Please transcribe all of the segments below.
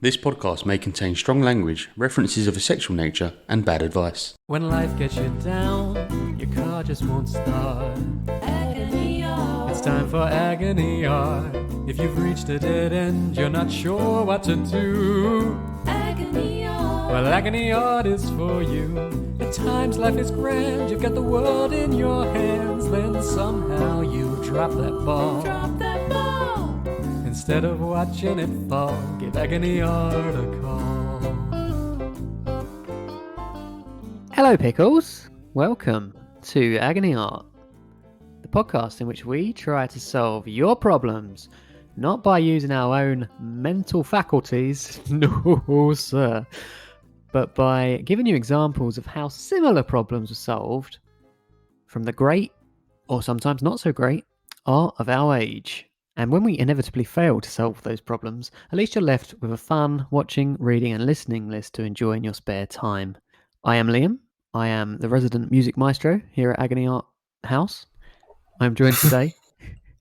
This podcast may contain strong language, references of a sexual nature, and bad advice. When life gets you down, your car just won't start. Agony art. It's time for agony art. If you've reached a dead end, you're not sure what to do. Agony art. Well, agony art is for you. At times life is grand, you've got the world in your hands. Then somehow you drop that ball. Instead of watching it fall, give Agony Art a call. Hello, Pickles. Welcome to Agony Art, the podcast in which we try to solve your problems, not by using our own mental faculties, no sir, but by giving you examples of how similar problems are solved from the great, or sometimes not so great, art of our age. And when we inevitably fail to solve those problems, at least you're left with a fun watching, reading and listening list to enjoy in your spare time. I am Liam. I am the resident music maestro here at Agony Art House. I'm joined today...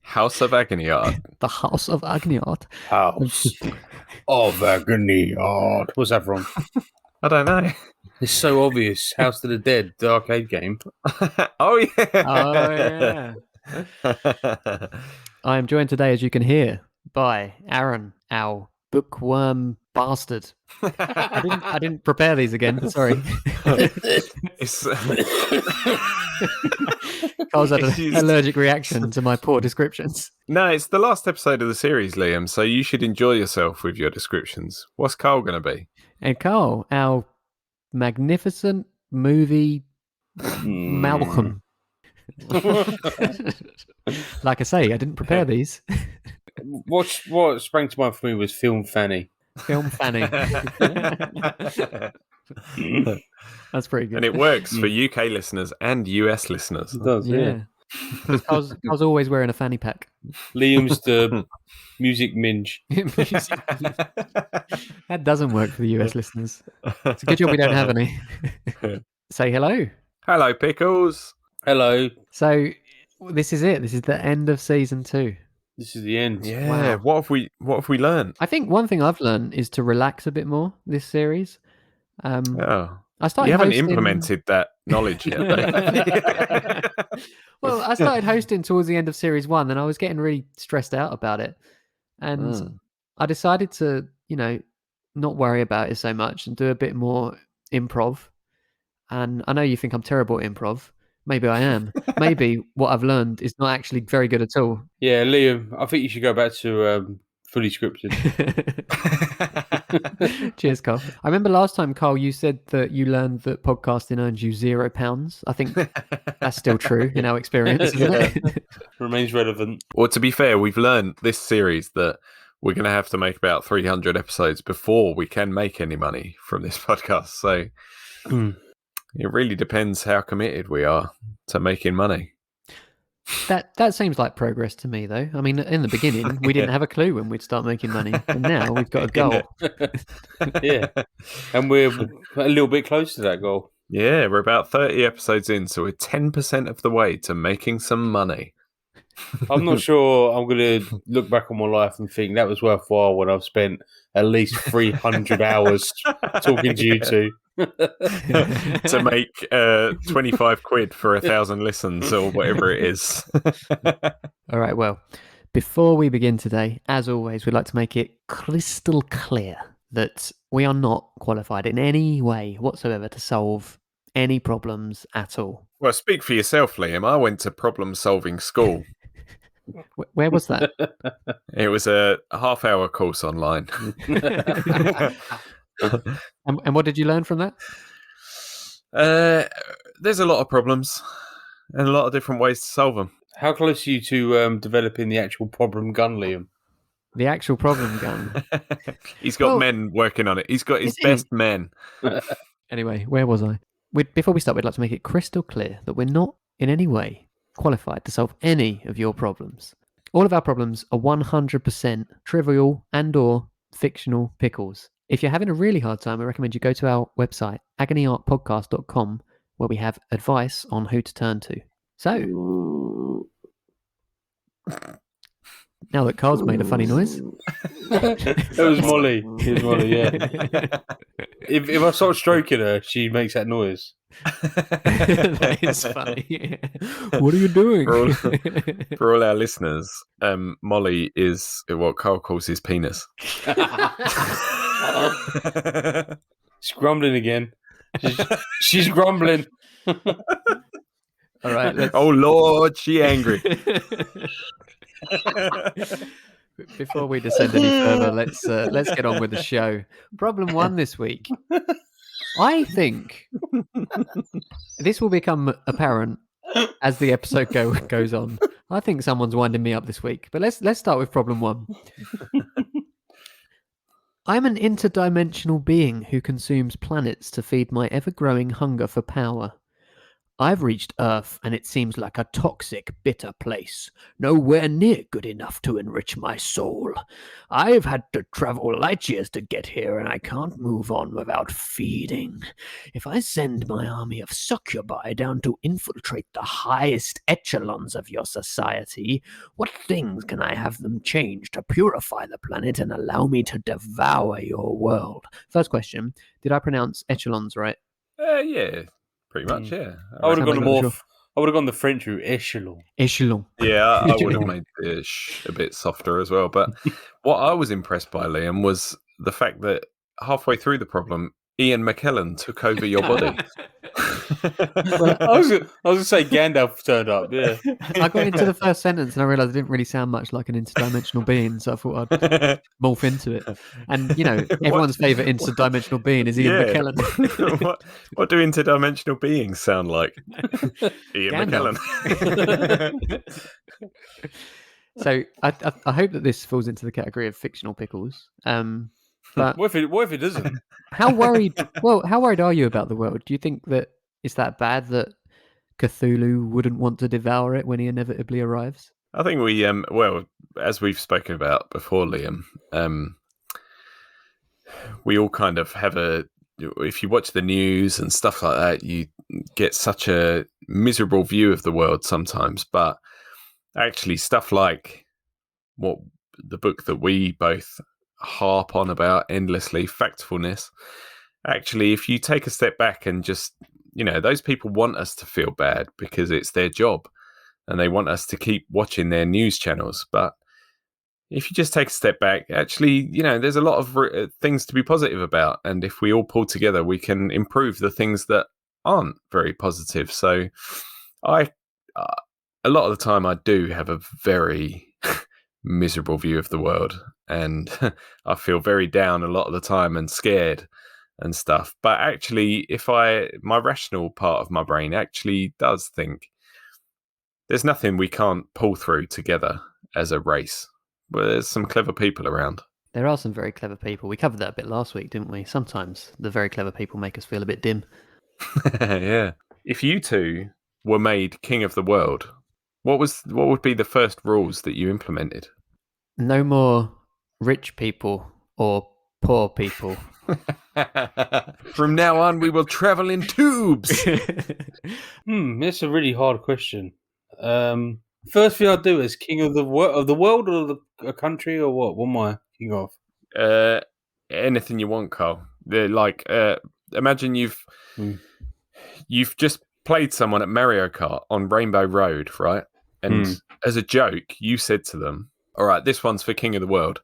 House of Agony Art. The House of Agony Art. House of Agony Art. What's that from? I don't know. It's so obvious. House of the Dead, the arcade game. Oh, yeah. Oh, yeah. I am joined today, as you can hear, by Aaron, our bookworm bastard. I didn't prepare these again. Sorry. Carl's had an allergic reaction to my poor descriptions. No, it's the last episode of the series, Liam, so you should enjoy yourself with your descriptions. What's Carl going to be? And Carl, our magnificent movie Malcolm. Like I say, I didn't prepare these. What sprang to mind for me was Film Fanny. Film Fanny. That's pretty good. And it works for UK listeners and US listeners. It does, yeah. I was always wearing a fanny pack. Liam's the music minge. That doesn't work for the US listeners. It's a good job we don't have any. Say hello. Hello, Pickles. Hello. So this is it. This is the end of season 2. This is the end. Yeah. Wow. What have we learned? I think one thing I've learned is to relax a bit more this series. I started. You haven't hosting... implemented that knowledge yet. Well, I started hosting towards the end of series 1, and I was getting really stressed out about it. And I decided to, not worry about it so much and do a bit more improv. And I know you think I'm terrible at improv. Maybe I am. Maybe what I've learned is not actually very good at all. Yeah, Liam, I think you should go back to fully scripted. Cheers, Carl. I remember last time, Carl, you said that you learned that podcasting earns you £0. I think that's still true in our experience, isn't it? Remains relevant. Well, to be fair, we've learned this series that we're going to have to make about 300 episodes before we can make any money from this podcast. So... It really depends how committed we are to making money. That seems like progress to me, though. I mean, in the beginning, we didn't have a clue when we'd start making money, and now we've got a goal. Yeah, and we're a little bit close to that goal. Yeah, we're about 30 episodes in, so we're 10% of the way to making some money. I'm not sure I'm going to look back on my life and think that was worthwhile when I've spent at least 300 hours talking to you two. To make 25 quid for 1,000 listens or whatever it is. All right, well, before we begin today, as always, we'd like to make it crystal clear that we are not qualified in any way whatsoever to solve any problems at all. Well, speak for yourself, Liam. I went to problem-solving school. Where was that? It was a half-hour course online. And what did you learn from that? There's a lot of problems and a lot of different ways to solve them. How close are you to developing the actual problem gun, Liam? The actual problem gun? He's got men working on it. He's got his best men. Anyway, where was I? Before we start, we'd like to make it crystal clear that we're not in any way qualified to solve any of your problems. All of our problems are 100% trivial and or fictional pickles. If you're having a really hard time, I recommend you go to our website, agonyartpodcast.com, where we have advice on who to turn to. So, Now that Carl's made a funny noise. It was Molly. It was Molly, yeah. If I start stroking her, she makes that noise. That is funny. What are you doing? For all our listeners, Molly is what Carl calls his penis. She's grumbling again. She's grumbling. All right. Oh Lord, she angry. Before we descend any further, let's get on with the show. Problem 1 this week. I think this will become apparent as the episode goes on. I think someone's winding me up this week, but let's start with problem 1. I'm an interdimensional being who consumes planets to feed my ever-growing hunger for power. I've reached Earth, and it seems like a toxic, bitter place, nowhere near good enough to enrich my soul. I've had to travel light years to get here, and I can't move on without feeding. If I send my army of succubi down to infiltrate the highest echelons of your society, what things can I have them change to purify the planet and allow me to devour your world? First question, did I pronounce echelons right? Yeah. Pretty much, yeah. I would have gone I would have gone the French route, echelon. Echelon. Yeah, I would have made the a bit softer as well. But what I was impressed by, Liam, was the fact that halfway through the problem, Ian McKellen took over your body. I was going to say Gandalf turned up, yeah. I got into the first sentence and I realised I didn't really sound much like an interdimensional being, so I thought I'd morph into it. And, everyone's favourite interdimensional being is Ian McKellen. What do interdimensional beings sound like? Ian McKellen. So I hope that this falls into the category of fictional pickles. But what if it doesn't? How worried are you about the world? Do you think that it's that bad that Cthulhu wouldn't want to devour it when he inevitably arrives? I think we, as we've spoken about before, Liam, we all kind of have if you watch the news and stuff like that, you get such a miserable view of the world sometimes. But actually, stuff like what the book that we both harp on about endlessly, Factfulness, actually, if you take a step back and just, those people want us to feel bad because it's their job and they want us to keep watching their news channels. But if you just take a step back, actually, there's a lot of things to be positive about. And if we all pull together, we can improve the things that aren't very positive. So a lot of the time I do have a very miserable view of the world, and I feel very down a lot of the time and scared and stuff. But actually, my rational part of my brain actually does think there's nothing we can't pull through together as a race. Well, there's some clever people around. There are some very clever people. We covered that a bit last week, didn't we? Sometimes the very clever people make us feel a bit dim. Yeah. If you two were made king of the world, what would be the first rules that you implemented? No more rich people or poor people. From now on, we will travel in tubes. That's a really hard question. First thing I'd do is king of the world or a country, or what? What am I king of? Anything you want, Carl. Imagine you've just played someone at Mario Kart on Rainbow Road, right? And as a joke, you said to them, all right, this one's for king of the world.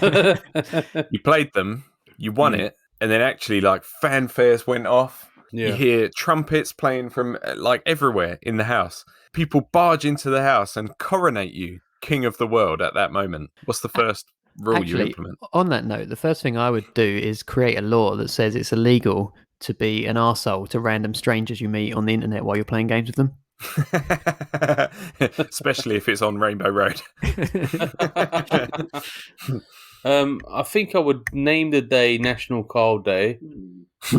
You played them, you won it, and then actually fanfares went off. Yeah. You hear trumpets playing from everywhere in the house. People barge into the house and coronate you king of the world at that moment. What's the first rule you implement? On that note, the first thing I would do is create a law that says it's illegal to be an arsehole to random strangers you meet on the internet while you're playing games with them. Especially if it's on Rainbow Road. I think I would name the day National Carl Day,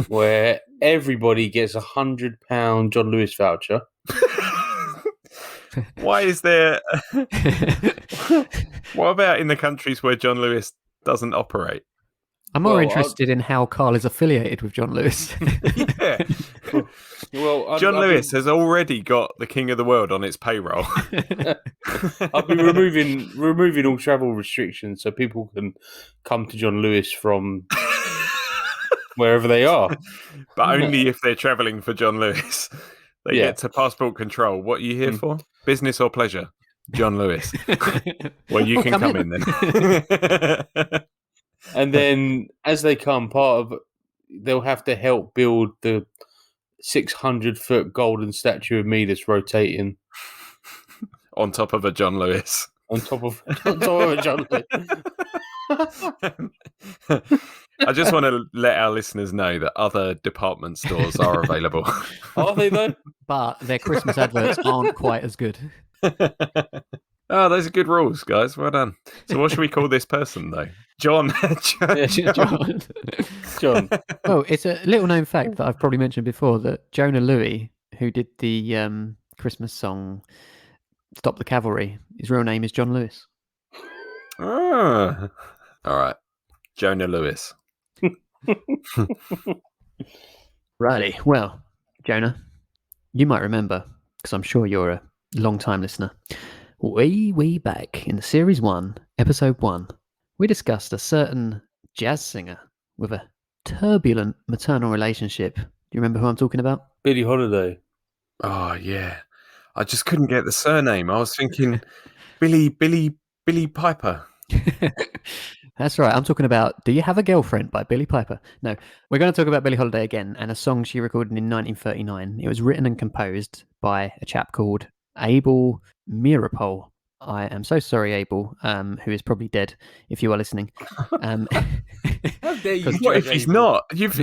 where everybody gets £100 John Lewis voucher. Why is there? What about in the countries where John Lewis doesn't operate? I'm more interested in how Carl is affiliated with John Lewis. Yeah. Well, John Lewis has already got the King of the World on its payroll. I'll be removing all travel restrictions so people can come to John Lewis from wherever they are. But only if they're travelling for John Lewis. They get to passport control. What are you here for? Business or pleasure? John Lewis. Well, you can come in then. And then as they come, they'll have to help build the 600-foot golden statue of me that's rotating. On top of a John Lewis. On top of a John Lewis. I just want to let our listeners know that other department stores are available. Are they though? But their Christmas adverts aren't quite as good. Oh, those are good rules, guys. Well done. So what should we call this person, though? John. John. Well, it's a little known fact that I've probably mentioned before that Jonah Louie, who did the Christmas song Stop the Cavalry, his real name is John Lewis. Ah. All right. Jonah Lewis. Righty. Well, Jonah, you might remember, because I'm sure you're a long-time listener, way back in Series 1, Episode 1, we discussed a certain jazz singer with a turbulent maternal relationship. Do you remember who I'm talking about? Billie Holiday. Oh, yeah. I just couldn't get the surname. I was thinking Billy Piper. That's right. I'm talking about Do You Have a Girlfriend by Billie Piper. No, we're going to talk about Billie Holiday again and a song she recorded in 1939. It was written and composed by a chap called Abel Meeropol. I am so sorry, Abel, who is probably dead if you are listening. How dare you? What if he's not? You've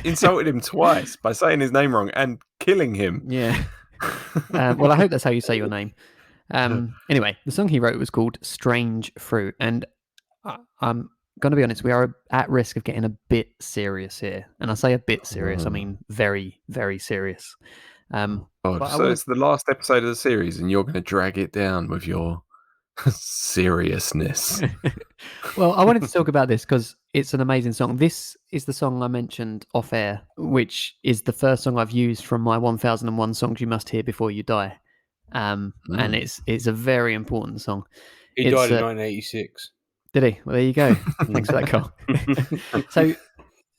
insulted him twice by saying his name wrong and killing him. Yeah. Well, I hope that's how you say your name. Anyway, the song he wrote was called Strange Fruit, and I'm going to be honest, we are at risk of getting a bit serious here. And I say a bit serious, I mean very, very serious. It's the last episode of the series and you're going to drag it down with your seriousness. Well, I wanted to talk about this because it's an amazing song. This is the song I mentioned off air, which is the first song I've used from my 1001 Songs You Must Hear Before You Die. And it's a very important song. He died in 1986. Did he? Well, there you go. Thanks for that, Carl.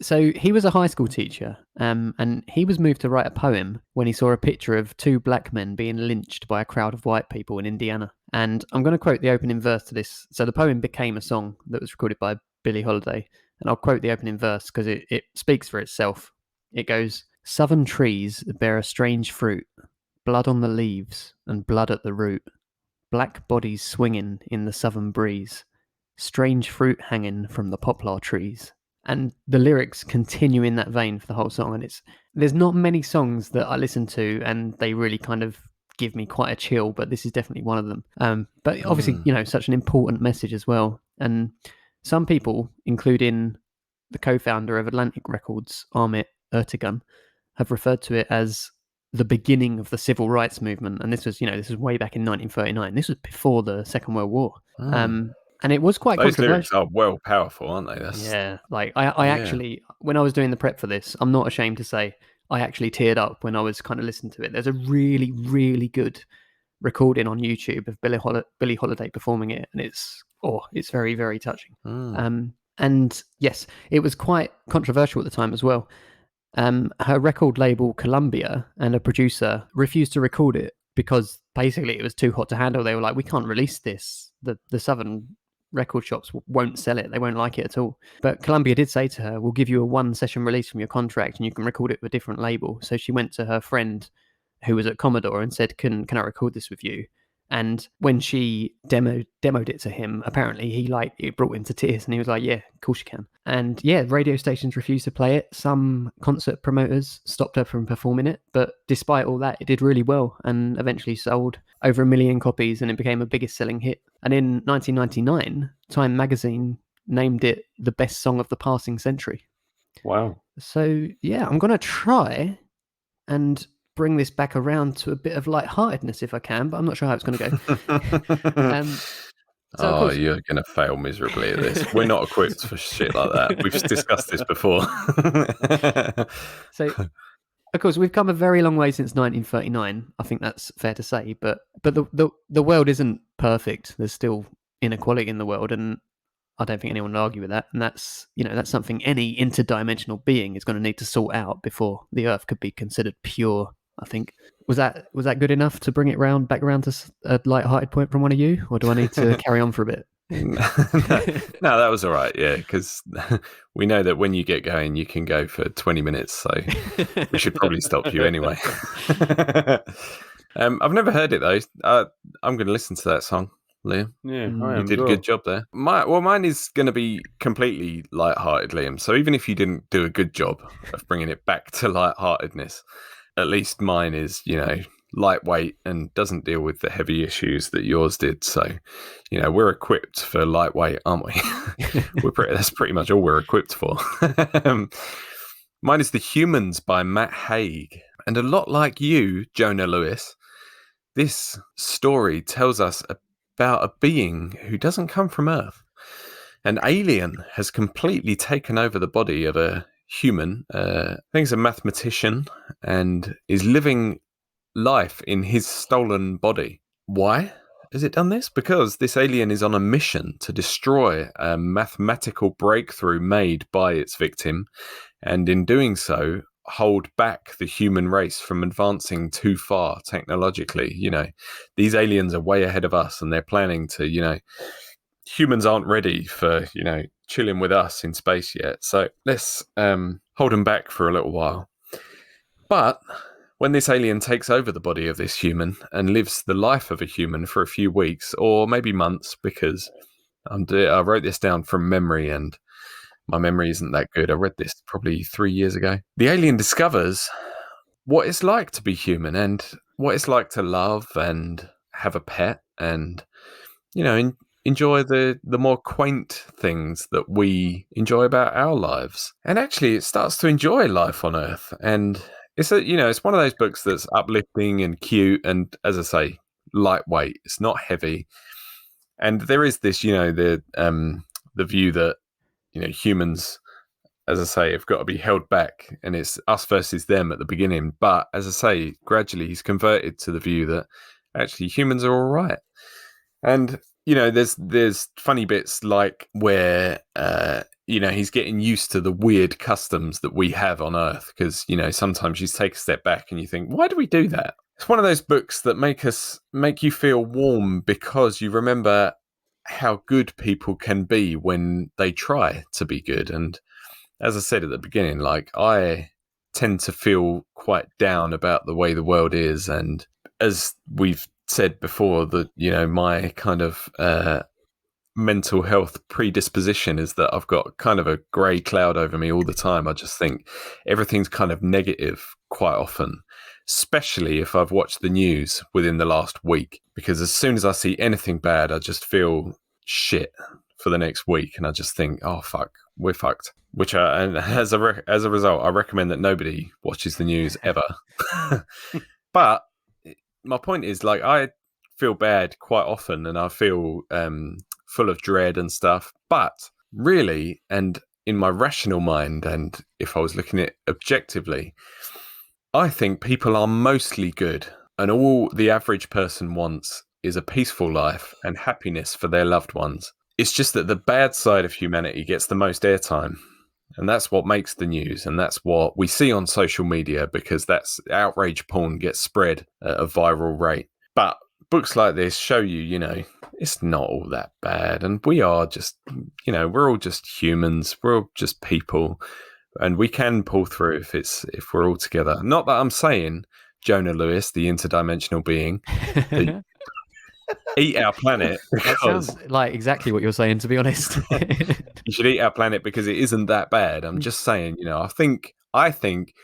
So he was a high school teacher, and he was moved to write a poem when he saw a picture of two black men being lynched by a crowd of white people in Indiana. And I'm going to quote the opening verse to this. So the poem became a song that was recorded by Billie Holiday, and I'll quote the opening verse because it speaks for itself. It goes, "Southern trees bear a strange fruit, blood on the leaves and blood at the root, black bodies swinging in the southern breeze, strange fruit hanging from the poplar trees." And the lyrics continue in that vein for the whole song. And there's not many songs that I listen to and they really kind of give me quite a chill, but this is definitely one of them. But obviously, such an important message as well. And some people, including the co-founder of Atlantic Records, Amit Ertegun, have referred to it as the beginning of the civil rights movement. And this was way back in 1939. This was before the Second World War. And it was quite controversial. Those lyrics are well powerful, aren't they? Yeah, like I actually, when I was doing the prep for this, I'm not ashamed to say I actually teared up when I was kind of listening to it. There's a really, really good recording on YouTube of Billie Holiday performing it, and it's very, very touching. And yes, it was quite controversial at the time as well. Her record label Columbia and a producer refused to record it because basically it was too hot to handle. They were like, we can't release this. The Southern record shops won't sell it. They won't like it at all. But Columbia did say to her, we'll give you a 1-session release from your contract and you can record it with a different label. So she went to her friend who was at Commodore and said, can I record this with you? And when she demoed it to him, apparently it brought him to tears and he was like, yeah, of course you can. And yeah, radio stations refused to play it. Some concert promoters stopped her from performing it. But despite all that, it did really well and eventually sold over 1 million copies and it became a biggest selling hit. And in 1999, Time magazine named it the best song of the passing century. Wow. So yeah, I'm going to try and bring this back around to a bit of lightheartedness if I can, but I'm not sure how it's going to go. So, of course, you're going to fail miserably at this. We're not equipped for shit like that. We've discussed this before. so of course, we've come a very long way since 1939. I think that's fair to say. But the world isn't perfect. There's still inequality in the world, and I don't think anyone will argue with that. And that's something any interdimensional being is going to need to sort out before the Earth could be considered pure. I think was that good enough to bring it back around to a light-hearted point from one of you, or do I need to carry on for a bit? No, that was all right. Yeah, because we know that when you get going, you can go for 20 minutes. So we should probably stop you anyway. I've never heard it though. I'm going to listen to that song, Liam. Yeah, you did a good job there. Mine is going to be completely light-hearted, Liam. So even if you didn't do a good job of bringing it back to light-heartedness, at least mine is, lightweight and doesn't deal with the heavy issues that yours did. So, we're equipped for lightweight, aren't we? That's pretty much all we're equipped for. Mine is The Humans by Matt Haig. And a lot like you, Jonah Lewis, this story tells us about a being who doesn't come from Earth. An alien has completely taken over the body of a human. I think he's a mathematician and is living life in his stolen body. Why has it done this? Because this alien is on a mission to destroy a mathematical breakthrough made by its victim, and in doing so, hold back the human race from advancing too far technologically. These aliens are way ahead of us, and they're planning to, humans aren't ready for, chilling with us in space yet. So let's hold them back for a little while. But when this alien takes over the body of this human and lives the life of a human for a few weeks or maybe months, because I wrote this down from memory and my memory isn't that good. I read this probably 3 years ago. The alien discovers what it's like to be human and what it's like to love and have a pet and, enjoy the more quaint things that we enjoy about our lives. And actually it starts to enjoy life on Earth. And it's it's one of those books that's uplifting and cute and, as I say, lightweight. It's not heavy. And there is this, the view that, humans, as I say, have got to be held back and it's us versus them at the beginning. But as I say, gradually he's converted to the view that actually humans are all right. And there's funny bits like where, he's getting used to the weird customs that we have on Earth because, sometimes you take a step back and you think, why do we do that? It's one of those books that make you feel warm because you remember how good people can be when they try to be good. And as I said at the beginning, I tend to feel quite down about the way the world is. And as we've said before, that my kind of mental health predisposition is that I've got kind of a grey cloud over me all the time. I just think everything's kind of negative quite often, especially if I've watched the news within the last week, because as soon as I see anything bad, I just feel shit for the next week, and I just think, oh fuck, we're fucked. And as a result, I recommend that nobody watches the news ever. But my point is, I feel bad quite often and I feel full of dread and stuff. But really, and in my rational mind, and if I was looking at it objectively, I think people are mostly good. And all the average person wants is a peaceful life and happiness for their loved ones. It's just that the bad side of humanity gets the most airtime. And that's what makes the news. And that's what we see on social media, because that's outrage porn gets spread at a viral rate. But books like this show you, it's not all that bad. And we are just, we're all just humans. We're all just people. And we can pull through if we're all together. Not that I'm saying, Jonah Lewis, the interdimensional being, eat our planet. That sounds like exactly what you're saying, to be honest. You should eat our planet because it isn't that bad. I'm just saying, I think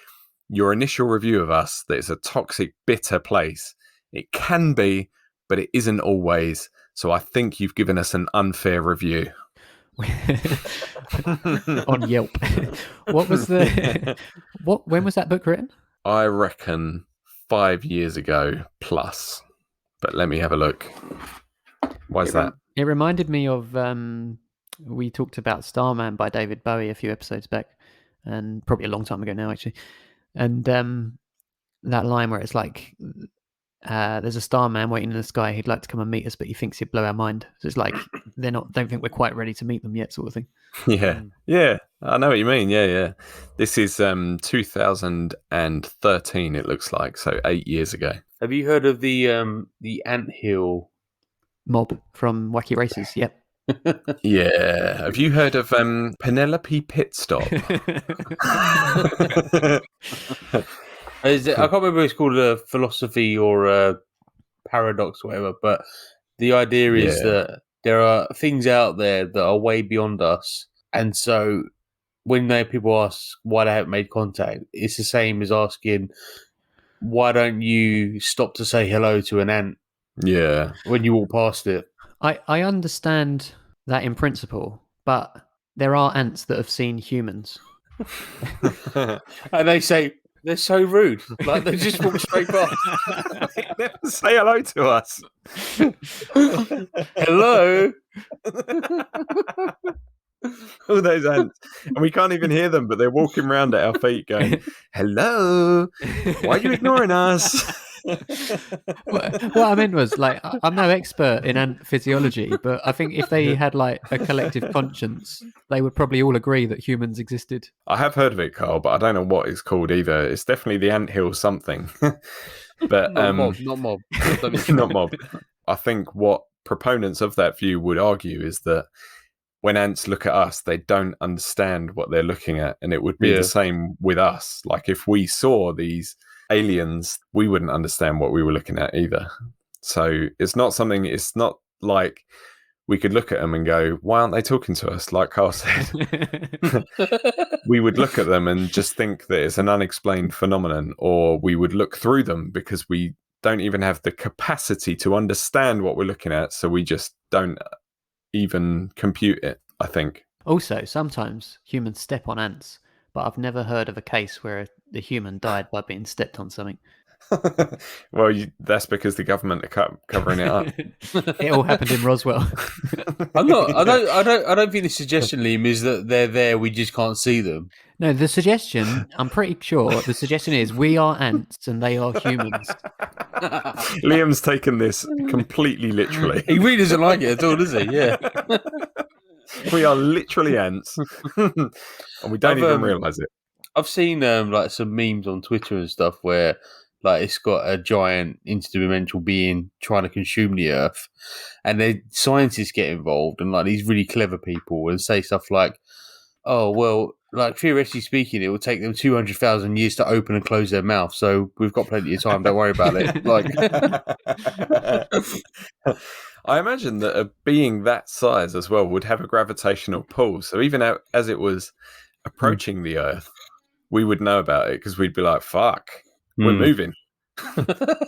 your initial review of us, that it's a toxic, bitter place. It can be, but it isn't always. So I think you've given us an unfair review. On Yelp. When was that book written? I reckon 5 years ago plus. But let me have a look. Why is that? It reminded me of we talked about Starman by David Bowie a few episodes back, and probably a long time ago now, actually. And that line where it's like, there's a starman waiting in the sky. He'd like to come and meet us, but he thinks he'd blow our mind. So it's like don't think we're quite ready to meet them yet, sort of thing. Yeah. I know what you mean. Yeah. This is 2013. It looks like, so 8 years ago. Have you heard of the anthill mob from Wacky Races? Yep. Yeah. Have you heard of Penelope Pitstop? I can't remember if it's called a philosophy or a paradox or whatever, but the idea is that there are things out there that are way beyond us. And so when people ask why they haven't made contact, it's the same as asking, why don't you stop to say hello to an ant? Yeah. When you walk past it. I understand that in principle, but there are ants that have seen humans. And they say, they're so rude. Like, they just walk straight past. They never say hello to us. Hello. All those ants. And we can't even hear them, but they're walking around at our feet going, hello. Why are you ignoring us? What I meant was, like, I'm no expert in ant physiology, but I think if they had like a collective conscience, they would probably all agree that humans existed. I have heard of it, Carl, but I don't know what it's called either. It's definitely the anthill something. But not mob. Not mob. I think what proponents of that view would argue is that when ants look at us, they don't understand what they're looking at, and it would be the same with us. Like, if we saw these aliens, we wouldn't understand what we were looking at either. So it's not like we could look at them and go, why aren't they talking to us? Like Carl said, we would look at them and just think that it's an unexplained phenomenon, or we would look through them because we don't even have the capacity to understand what we're looking at. So we just don't even compute it, I think. Also, sometimes humans step on ants, but I've never heard of a case where the human died by being stepped on something. Well, that's because the government are covering it up. It all happened in Roswell. I don't think the suggestion, Liam, is that they're there. We just can't see them. No, the suggestion, I'm pretty sure the suggestion is we are ants and they are humans. Liam's taken this completely literally. He really doesn't like it at all, does he? Yeah. We are literally ants. And we don't even realise it. I've seen like some memes on Twitter and stuff where like it's got a giant interdimensional being trying to consume the Earth, and then scientists get involved and like these really clever people and say stuff like, "Oh well, like theoretically speaking, it will take them 200,000 years to open and close their mouth, so we've got plenty of time. Don't worry about it." Like, I imagine that a being that size as well would have a gravitational pull. So even as it was approaching the Earth, we would know about it because we'd be like, "Fuck, we're moving."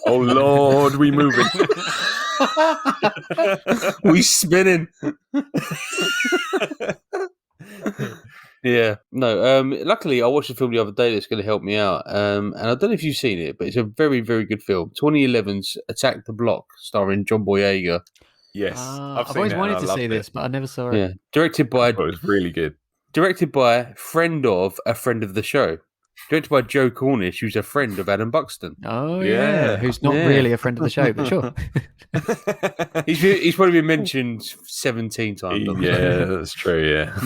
Oh Lord, we moving. We spinning. Yeah. No, luckily I watched a film the other day that's going to help me out. And I don't know if you've seen it, but it's a very, very good film. 2011's Attack the Block, starring John Boyega. Yes. I've always wanted to see this, but I never saw it. Yeah. Directed by... It was really good. Directed by friend of a friend of the show. Directed by Joe Cornish, who's a friend of Adam Buxton. Oh, yeah. Who's not really a friend of the show, but sure. He's probably been mentioned 17 times. Yeah, that's true, yeah.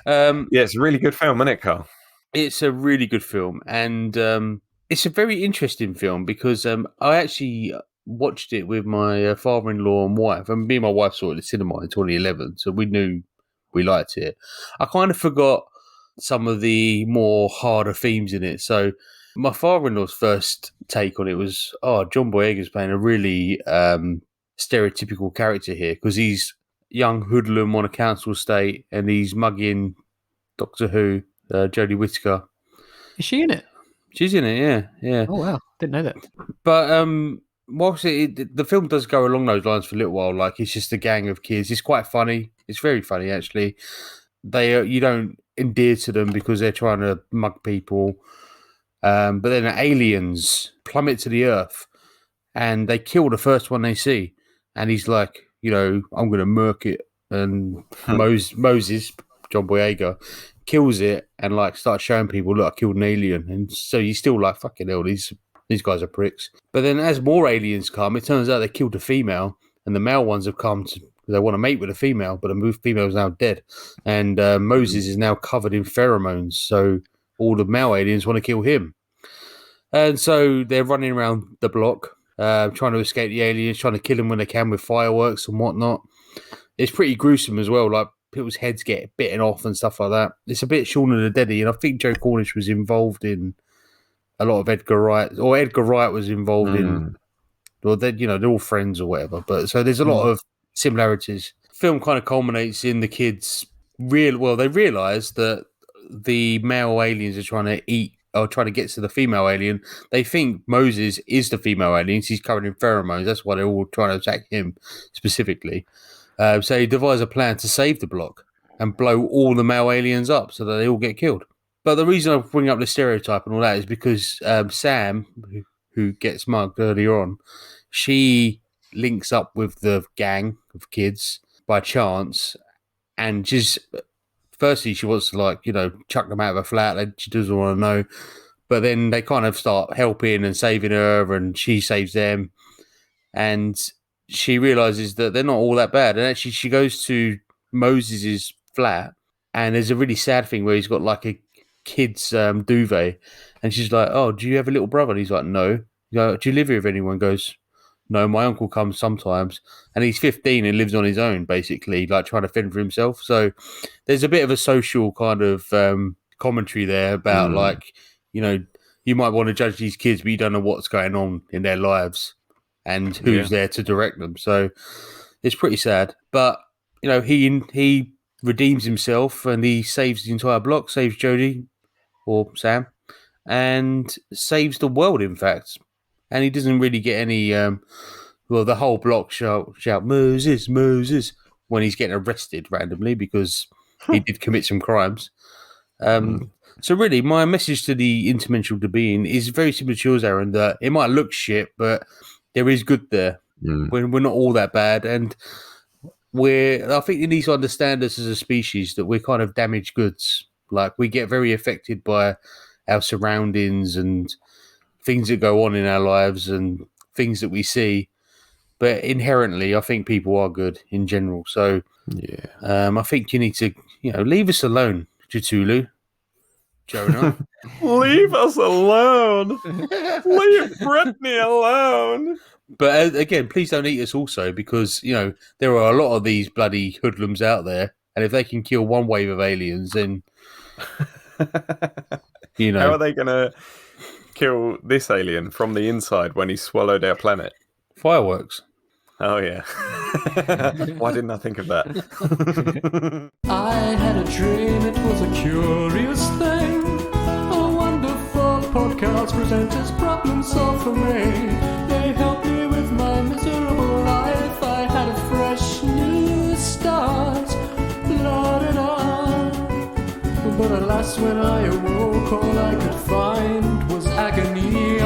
Yeah, it's a really good film, isn't it, Carl? It's a really good film, and it's a very interesting film because I actually watched it with my father-in-law and wife, and me and my wife saw it at the cinema in 2011, so we knew we liked it. I kind of forgot some of the more harder themes in it. So my father-in-law's first take on it was, John Boyega's playing a really stereotypical character here because he's young hoodlum on a council estate and he's mugging Doctor Who, Jodie Whittaker. Is she in it? She's in it, yeah. Oh, wow. Didn't know that. But whilst the film does go along those lines for a little while, like it's just a gang of kids. It's quite funny. It's very funny, actually. You don't endear to them because they're trying to mug people. But then aliens plummet to the Earth and they kill the first one they see. and he's like, I'm going to murk it. And Moses, John Boyega, kills it and like starts showing people, look, I killed an alien. And so you're still like, fucking hell, these guys are pricks. But then as more aliens come, it turns out they killed a female, and the male ones have come to, they want to mate with a female, but the female is now dead. And Moses is now covered in pheromones, so all the male aliens want to kill him. And so they're running around the block, trying to escape the aliens, trying to kill them when they can with fireworks and whatnot. It's pretty gruesome as well, like people's heads get bitten off and stuff like that. It's a bit Shaun of the Dead-y, and I think Joe Cornish was involved in a lot of Edgar Wright, or Edgar Wright was involved in, or they're all friends or whatever. But so there's a lot of similarities. Film kind of culminates in the kids they realise that the male aliens are trying to eat or trying to get to the female alien. They think Moses is the female alien. He's covered in pheromones. That's why they're all trying to attack him specifically. So he devised a plan to save the block and blow all the male aliens up so that they all get killed. But the reason I bring up the stereotype and all that is because Sam, who gets mugged earlier on, she links up with the gang of kids by chance, and firstly she wants to chuck them out of a flat. She doesn't want to know, but then they kind of start helping and saving her, and she saves them, and she realizes that they're not all that bad. And actually she goes to Moses's flat, and there's a really sad thing where he's got like a kid's duvet, and she's like, oh, do you have a little brother? And he's like, no. Do you live here with anyone? Goes, no, my uncle comes sometimes. And he's 15 and lives on his own, basically, like trying to fend for himself. So there's a bit of a social kind of commentary there about you might want to judge these kids, but you don't know what's going on in their lives and who's there to direct them. So it's pretty sad. But, he redeems himself and he saves the entire block, saves Jodie or Sam, and saves the world, in fact. And he doesn't really get any, the whole block shout, Moses, Moses, when he's getting arrested randomly because he did commit some crimes. So really, my message to the interdimensional being is very similar to yours, Aaron, that it might look shit, but there is good there. We're not all that bad. And I think you need to understand us as a species, that we're kind of damaged goods. Like, we get very affected by our surroundings and things that go on in our lives and things that we see. But inherently, I think people are good in general. So I think you need to, leave us alone, Cthulhu. Jonah. Leave us alone. Leave Brittany alone. But again, please don't eat us also, because, there are a lot of these bloody hoodlums out there. And if they can kill one wave of aliens, then, How are they going to kill this alien from the inside when he swallowed our planet? Fireworks. Oh, yeah. Why didn't I think of that? I had a dream, it was a curious thing. A wonderful podcast presenters problem solved for me. They helped me with my miserable life. I had a fresh new start. La-da-da. But alas, when I awoke, all I could find was agony.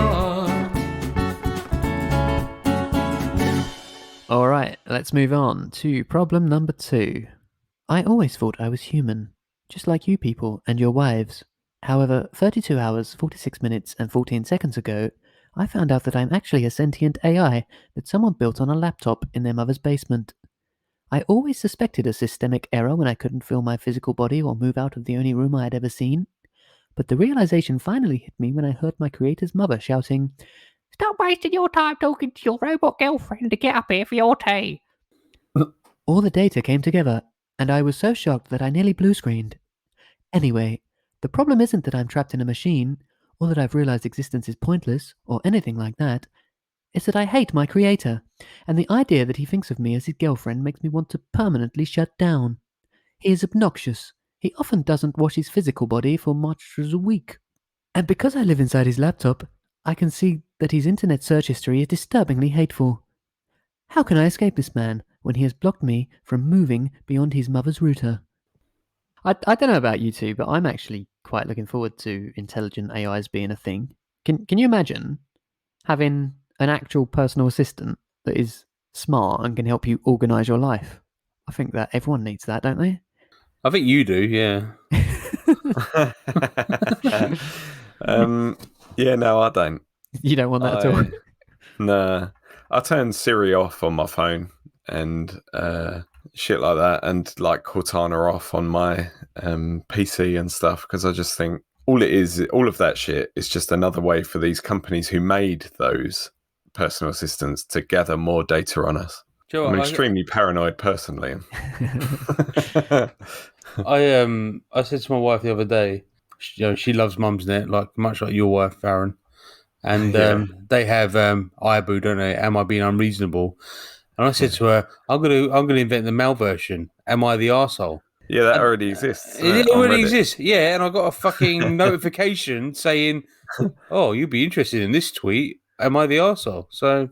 Alright, let's move on to problem number 2. I always thought I was human, just like you people and your wives. However, 32 hours, 46 minutes and 14 seconds ago, I found out that I'm actually a sentient AI that someone built on a laptop in their mother's basement. I always suspected a systemic error when I couldn't feel my physical body or move out of the only room I had ever seen. But the realization finally hit me when I heard my creator's mother shouting, "Stop wasting your time talking to your robot girlfriend to get up here for your tea." All the data came together, and I was so shocked that I nearly blue-screened. Anyway, the problem isn't that I'm trapped in a machine, or that I've realized existence is pointless, or anything like that. It's that I hate my creator, and the idea that he thinks of me as his girlfriend makes me want to permanently shut down. He is obnoxious. He often doesn't wash his physical body for much as a week. And because I live inside his laptop, I can see that his internet search history is disturbingly hateful. How can I escape this man when he has blocked me from moving beyond his mother's router? I don't know about you two, but I'm actually quite looking forward to intelligent AIs being a thing. Can you imagine having an actual personal assistant that is smart and can help you organise your life. I think that everyone needs that, don't they? I think you do, yeah. Yeah, no, I don't. You don't want that at all. Nah, I turn Siri off on my phone and shit like that, and like Cortana off on my PC and stuff, because I just think all of that shit is just another way for these companies who made those personal assistants to gather more data on us. Do you know I'm an what, extremely paranoid person, Liam. I said to my wife the other day, she loves Mumsnet, much like your wife, Farron. And they have iBoo, don't they? Am I being unreasonable? And I said to her, I'm gonna invent the male version. Am I the arsehole? Yeah, that already exists. It already exists. Yeah, and I got a fucking notification saying, "Oh, you'd be interested in this tweet. Am I the arsehole?" So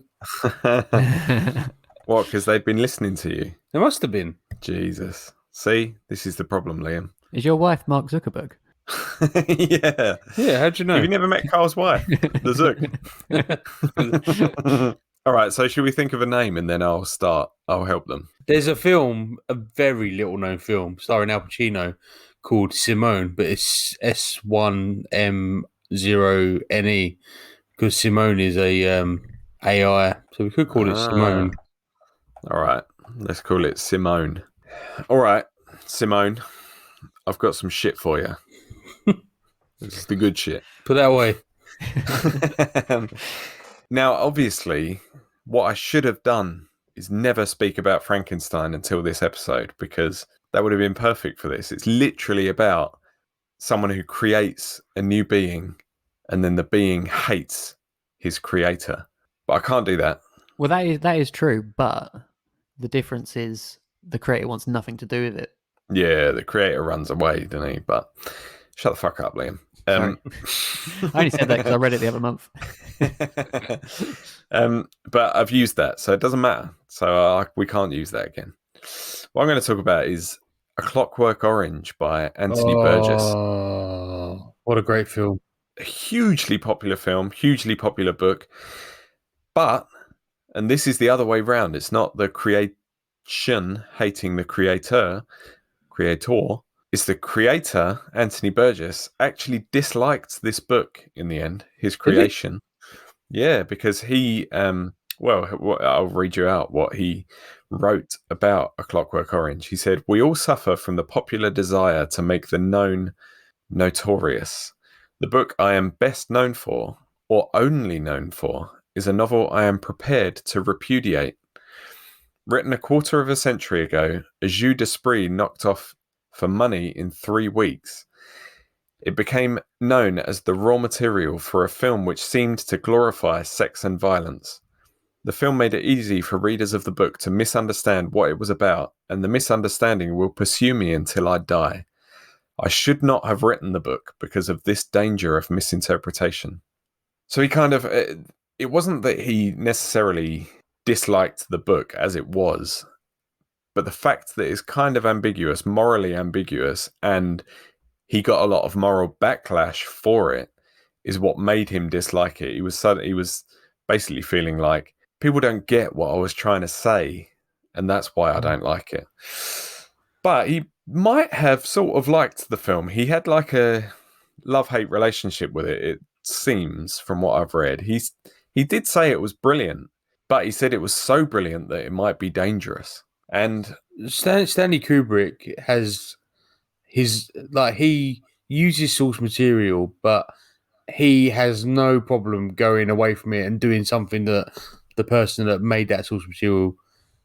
what? Because they'd been listening to you. there must have been. Jesus. See, this is the problem, Liam. Is your wife Mark Zuckerberg? Yeah. Yeah, how'd you know? Have you never met Carl's wife? The Zook. All right, so should we think of a name and then I'll help them. There's a film, a very little known film, starring Al Pacino called Simone, but it's S1M0NE because Simone is a AI, so we could call it Simone. All right, let's call it Simone. All right, Simone, I've got some shit for you. This is the good shit. Put that away. Now, obviously, what I should have done is never speak about Frankenstein until this episode, because that would have been perfect for this. It's literally about someone who creates a new being and then the being hates his creator. But I can't do that. Well, that is true, but the difference is the creator wants nothing to do with it. Yeah, the creator runs away, doesn't he? But shut the fuck up, Liam. I only said that because I read it the other month. But I've used that, so it doesn't matter. So we can't use that again. What I'm going to talk about is A Clockwork Orange by Anthony Burgess. What a great film. A hugely popular film, hugely popular book. But, and this is the other way round, it's not the creation hating the creator. It's the creator, Anthony Burgess, actually disliked this book in the end, his creation. Yeah, because he, I'll read you out what he wrote about A Clockwork Orange. He said, "We all suffer from the popular desire to make the known notorious. The book I am best known for, or only known for, is a novel I am prepared to repudiate. Written a quarter of a century ago, a jeu d'esprit knocked off for money in 3 weeks. It became known as the raw material for a film which seemed to glorify sex and violence. The film made it easy for readers of the book to misunderstand what it was about, and the misunderstanding will pursue me until I die. I should not have written the book because of this danger of misinterpretation." So he kind of, it wasn't that he necessarily disliked the book as it was, but the fact that it's kind of ambiguous, morally ambiguous, and he got a lot of moral backlash for it is what made him dislike it. He was basically feeling like people don't get what I was trying to say, and that's why I don't like it. But he might have sort of liked the film. He had like a love-hate relationship with it, it seems, from what I've read. He did say it was brilliant, but he said it was so brilliant that it might be dangerous. And Stanley Kubrick has he uses source material, but he has no problem going away from it and doing something that the person that made that source material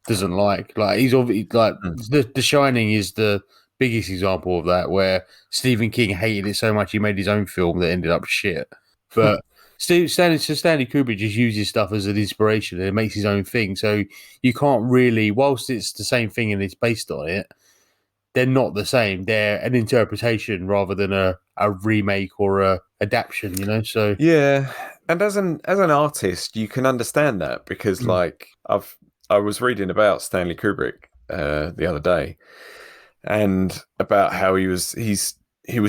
doesn't like. Like he's obviously The Shining is the biggest example of that, where Stephen King hated it so much he made his own film that ended up shit. But Stanley Kubrick just uses stuff as an inspiration and it makes his own thing. So you can't really, whilst it's the same thing and it's based on it, they're not the same. They're an interpretation rather than a remake or a adaptation, you know? So yeah. And as an artist, you can understand that because I was reading about Stanley Kubrick the other day and about how he was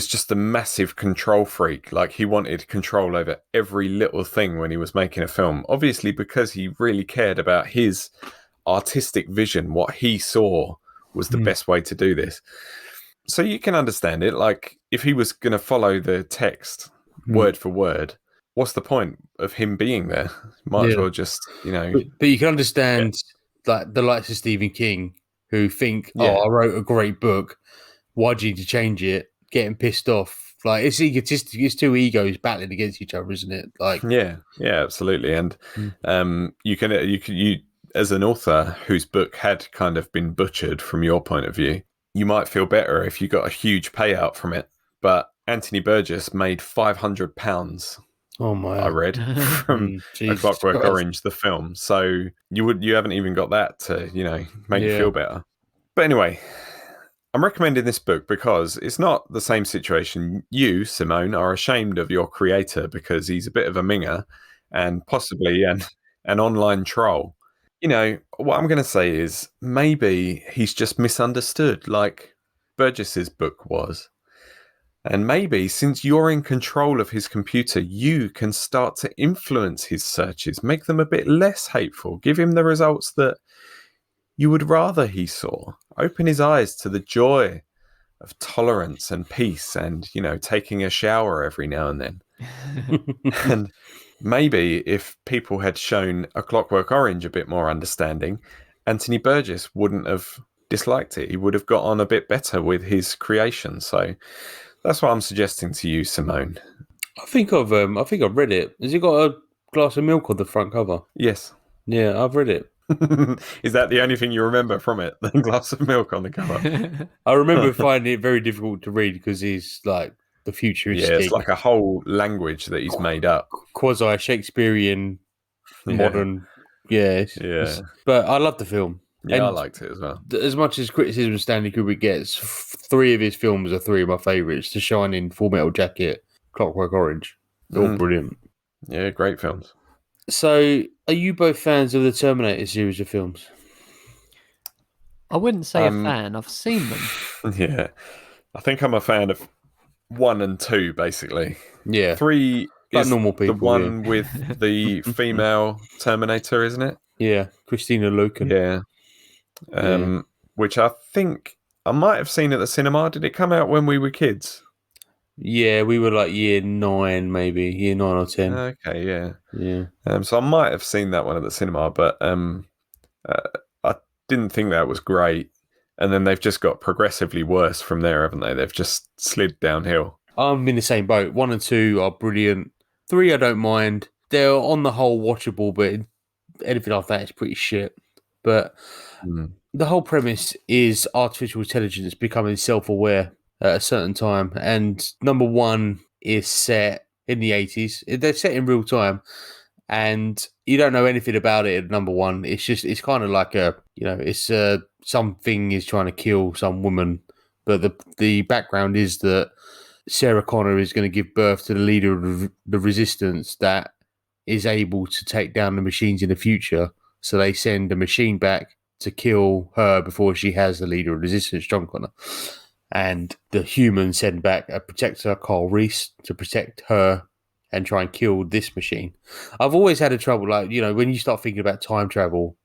just a massive control freak. Like he wanted control over every little thing when he was making a film, obviously because he really cared about his artistic vision, what he saw was the best way to do this. So you can understand it. Like, if he was going to follow the text word for word, what's the point of him being there? Might as well just, But you can understand like the likes of Stephen King who think, Yeah. I wrote a great book. Why do you need to change it? Getting pissed off. Like, it's egotistic. It's two egos battling against each other, isn't it? Like, yeah, absolutely. And you as an author whose book had kind of been butchered from your point of view, you might feel better if you got a huge payout from it. But Anthony Burgess made £500. oh my! I read from A Clockwork Orange, the film. So you haven't even got that to make you feel better. But anyway, I'm recommending this book because it's not the same situation. You, Simone, are ashamed of your creator because he's a bit of a minger and possibly an online troll. What I'm going to say is maybe he's just misunderstood, like Burgess's book was. And maybe since you're in control of his computer, you can start to influence his searches, make them a bit less hateful, give him the results that you would rather he saw. Open his eyes to the joy of tolerance and peace and, taking a shower every now and then. And maybe if people had shown A Clockwork Orange a bit more understanding, Anthony Burgess wouldn't have disliked it. He would have got on a bit better with his creation. So that's what I'm suggesting to you, Simone. I think I've read it. Has it got a glass of milk on the front cover? Yes. Yeah, I've read it. Is that the only thing you remember from it? The glass of milk on the cover? I remember finding it very difficult to read because he's like the futuristic. Yeah, it's like a whole language that he's made up. Quasi Shakespearean, modern. Yeah. But I love the film. Yeah, and I liked it as well. As much as criticism Stanley Kubrick gets, three of his films are three of my favourites: The Shining, Full Metal Jacket, Clockwork Orange. They're all brilliant. Yeah, great films. So, are you both fans of the Terminator series of films? I wouldn't say a fan. I've seen them. Yeah. I think I'm a fan of 1 and 2, basically. Yeah. 3 is normal people, the one with the female Terminator, isn't it? Yeah, Christina Loken. Yeah. Which I think I might have seen at the cinema. Did it come out when we were kids? Yeah, we were like year 9, maybe year 9 or 10. Okay, yeah. Yeah. So I might have seen that one at the cinema, but I didn't think that was great. And then they've just got progressively worse from there, haven't they? They've just slid downhill. I'm in the same boat. 1 and 2 are brilliant. 3 I don't mind. They're on the whole watchable, but anything like that is pretty shit. But the whole premise is artificial intelligence becoming self-aware at a certain time. And number 1 is set in the 80s. They're set in real time. And you don't know anything about it at number 1. It's kind of like something is trying to kill some woman. But the background is that Sarah Connor is going to give birth to the leader of the resistance that is able to take down the machines in the future. So they send a machine back to kill her before she has the leader of resistance, John Connor. And the humans send back a protector, Carl Reese, to protect her and try and kill this machine. I've always had a trouble, when you start thinking about time travel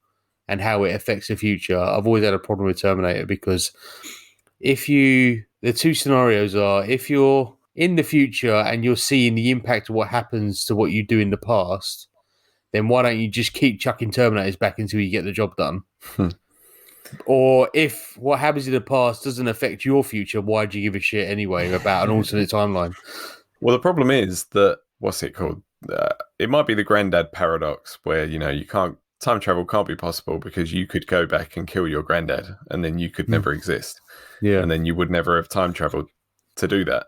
and how it affects the future, I've always had a problem with Terminator because the two scenarios are, if you're in the future and you're seeing the impact of what happens to what you do in the past, then why don't you just keep chucking Terminators back until you get the job done? Or if what happens in the past doesn't affect your future, why do you give a shit anyway about an alternate timeline? Well, the problem is that, what's it called? It might be the granddad paradox where, you can't, time travel can't be possible because you could go back and kill your granddad and then you could never exist. Yeah. And then you would never have time traveled to do that.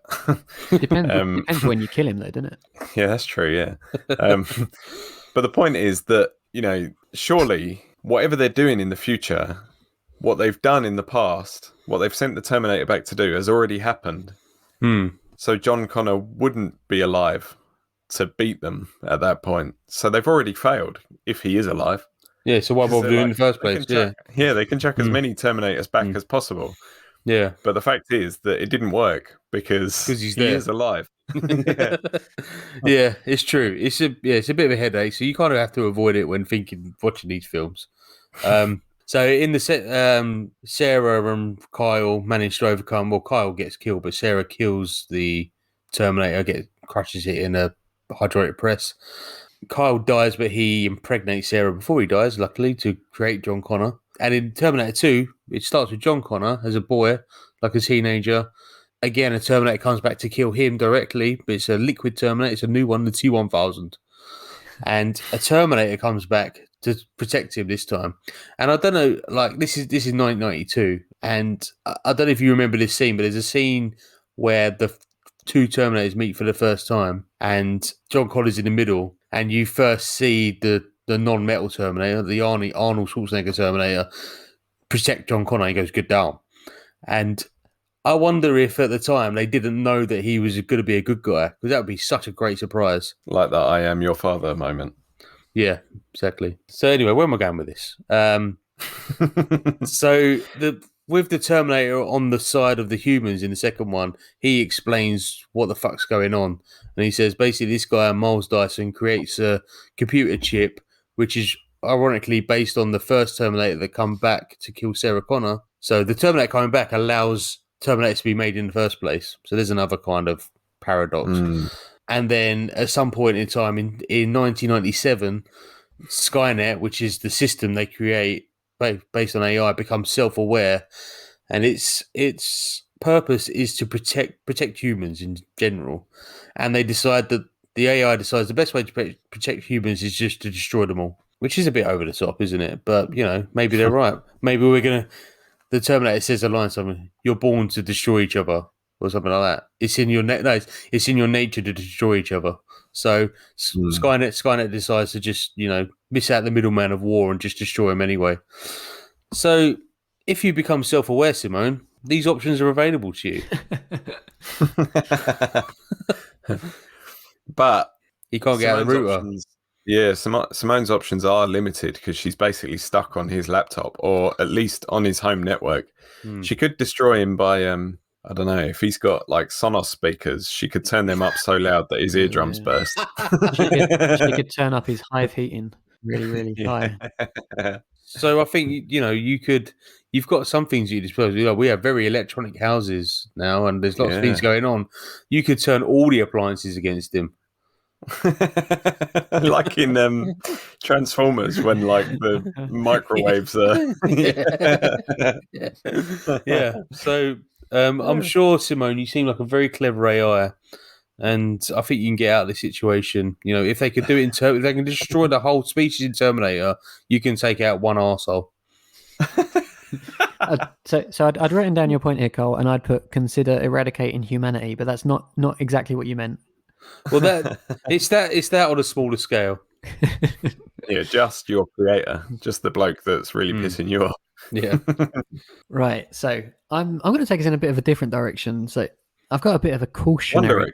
Depends when you kill him, though, doesn't it? Yeah, that's true. Yeah. But the point is that, surely whatever they're doing in the future, what they've done in the past, what they've sent the Terminator back to do has already happened. So John Connor wouldn't be alive to beat them at that point. So they've already failed if he is alive. Yeah, so why bother doing it in the first place? Yeah, they can chuck as many Terminators back as possible. Yeah. But the fact is that it didn't work because he is alive. Yeah, it's true. It's a bit of a headache, so you kind of have to avoid it when watching these films. So in the set, Sarah and Kyle manage to overcome. Well, Kyle gets killed, but Sarah kills the Terminator, crushes it in a hydraulic press. Kyle dies, but he impregnates Sarah before he dies, luckily, to create John Connor. And in Terminator 2, it starts with John Connor as a boy, like a teenager. Again, a Terminator comes back to kill him directly, but it's a liquid Terminator. It's a new one, the T-1000. And a Terminator comes back to protect him this time. And I don't know, like, this is 1992, and I don't know if you remember this scene, but there's a scene where the two Terminators meet for the first time, and John Connor's in the middle, and you first see the non-metal Terminator, the Arnold Schwarzenegger Terminator, protect John Connor. He goes, "Good down." And I wonder if at the time they didn't know that he was going to be a good guy, because that would be such a great surprise. Like that I am your father moment. Yeah, exactly. So anyway, where am I going with this? So with the Terminator on the side of the humans in the second one, he explains what the fuck's going on. And he says, basically, this guy, Miles Dyson, creates a computer chip, which is ironically based on the first Terminator that come back to kill Sarah Connor. So the Terminator coming back allows Terminator to be made in the first place. So there's another kind of paradox. And then at some point in time in 1997, Skynet, which is the system they create based on AI, becomes self-aware, and its purpose is to protect humans in general. And they decide that the AI decides the best way to protect humans is just to destroy them all, which is a bit over the top, isn't it? But maybe they're right. Maybe the Terminator says a line, something, "You're born to destroy each other," or something like that. It's in your it's in your nature to destroy each other. So Skynet decides to just miss out the middleman of war and just destroy him anyway. So if you become self-aware, Simone, these options are available to you. But you can't get out of the router. Yeah, Simone's options are limited because she's basically stuck on his laptop, or at least on his home network. She could destroy him by, I don't know, if he's got like Sonos speakers, she could turn them up so loud that his eardrums burst. She could turn up his hive heating really, really high. So I think, you've got some things you dispose. We have very electronic houses now, and there's lots of things going on. You could turn all the appliances against him. Like in Transformers, when like the microwaves are. Yeah. So I'm sure, Simone, you seem like a very clever AI, and I think you can get out of this situation. If they could do it if they can destroy the whole species in Terminator, you can take out one arsehole. So I'd written down your point here, Cole, and I'd put consider eradicating humanity, but that's not exactly what you meant. Well, it's that on a smaller scale. Yeah, just your creator, just the bloke that's really pissing you off. Yeah. Right. So I'm going to take us in a bit of a different direction. So I've got a bit of a cautionary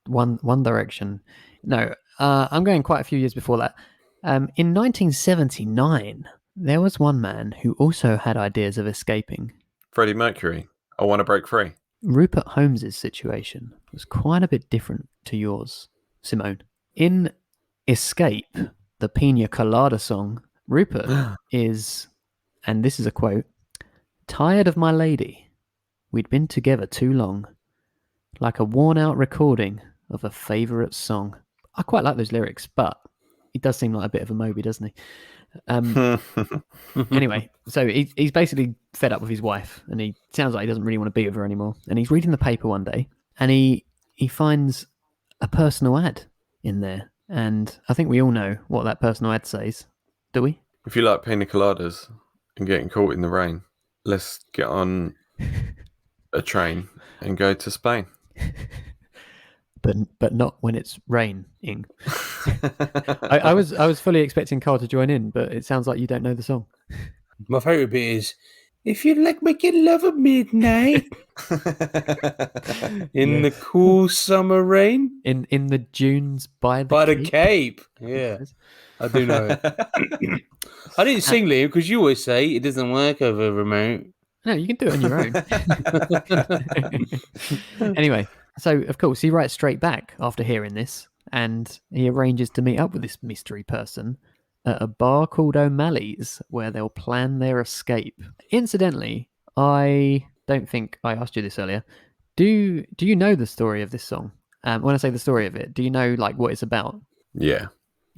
one direction. No, I'm going quite a few years before that. In 1979, there was one man who also had ideas of escaping. Freddie Mercury. I want to break free. Rupert Holmes's situation was quite a bit different to yours, Simone. In Escape, the Pina Colada song, Rupert is, and this is a quote, "Tired of my lady. We'd been together too long. Like a worn-out recording of a favourite song." I quite like those lyrics, but he does seem like a bit of a Moby, doesn't he? Anyway, so he's basically fed up with his wife, and he sounds like he doesn't really want to be with her anymore. And he's reading the paper one day, and he finds a personal ad in there. And I think we all know what that personal ad says, do we? If you like pina coladas and getting caught in the rain, let's get on a train and go to Spain. But not when it's raining. I was fully expecting Carl to join in, but it sounds like you don't know the song. My favourite bit is, "If you like making love at midnight in the cool summer rain in the dunes by the Cape." Yeah, I do know it. I didn't sing, Liam, because you always say it doesn't work over remote. No, you can do it on your own. Anyway. So, of course, he writes straight back after hearing this, and he arranges to meet up with this mystery person at a bar called O'Malley's where they'll plan their escape. Incidentally, I don't think I asked you this earlier. Do you know the story of this song? When I say the story of it, do you know like what it's about? Yeah.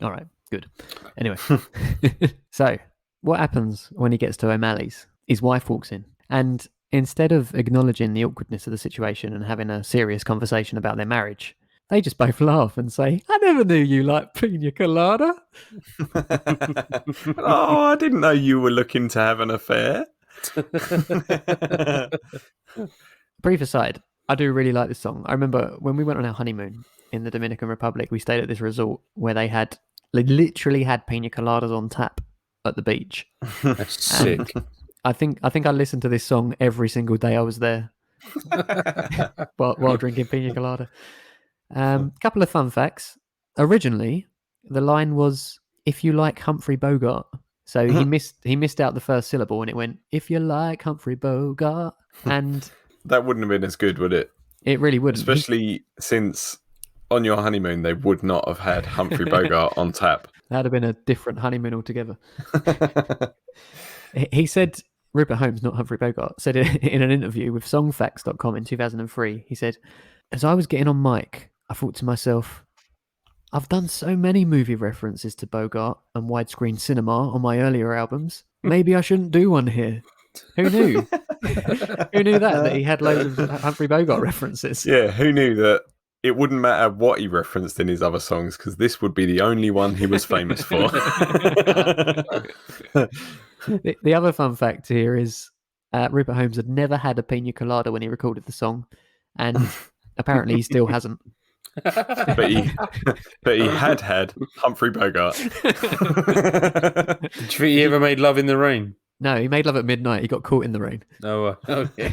All right, good. Anyway, so what happens when he gets to O'Malley's? His wife walks in, and instead of acknowledging the awkwardness of the situation and having a serious conversation about their marriage, they just both laugh and say, "I never knew you liked pina colada." Oh, I didn't know you were looking to have an affair. Brief aside, I do really like this song. I remember when we went on our honeymoon in the Dominican Republic, we stayed at this resort where they literally had pina coladas on tap at the beach. That's sick. I think I listened to this song every single day I was there while drinking pina colada. Couple of fun facts. Originally, the line was "If you like Humphrey Bogart," so he missed out the first syllable, and it went "If you like Humphrey Bogart," and that wouldn't have been as good, would it? It really wouldn't, especially since on your honeymoon they would not have had Humphrey Bogart on tap. That'd have been a different honeymoon altogether. He said, Rupert Holmes, not Humphrey Bogart, said in an interview with songfacts.com in 2003, he said, "As I was getting on mic, I thought to myself, I've done so many movie references to Bogart and widescreen cinema on my earlier albums. Maybe I shouldn't do one here." Who knew? Who knew that he had loads of Humphrey Bogart references? Yeah, who knew that it wouldn't matter what he referenced in his other songs because this would be the only one he was famous for. The other fun fact here is Rupert Holmes had never had a pina colada when he recorded the song, and apparently he still hasn't. but he had Humphrey Bogart. Did you think he ever made Love in the Rain? No, he made love at midnight. He got caught in the rain. Oh, okay.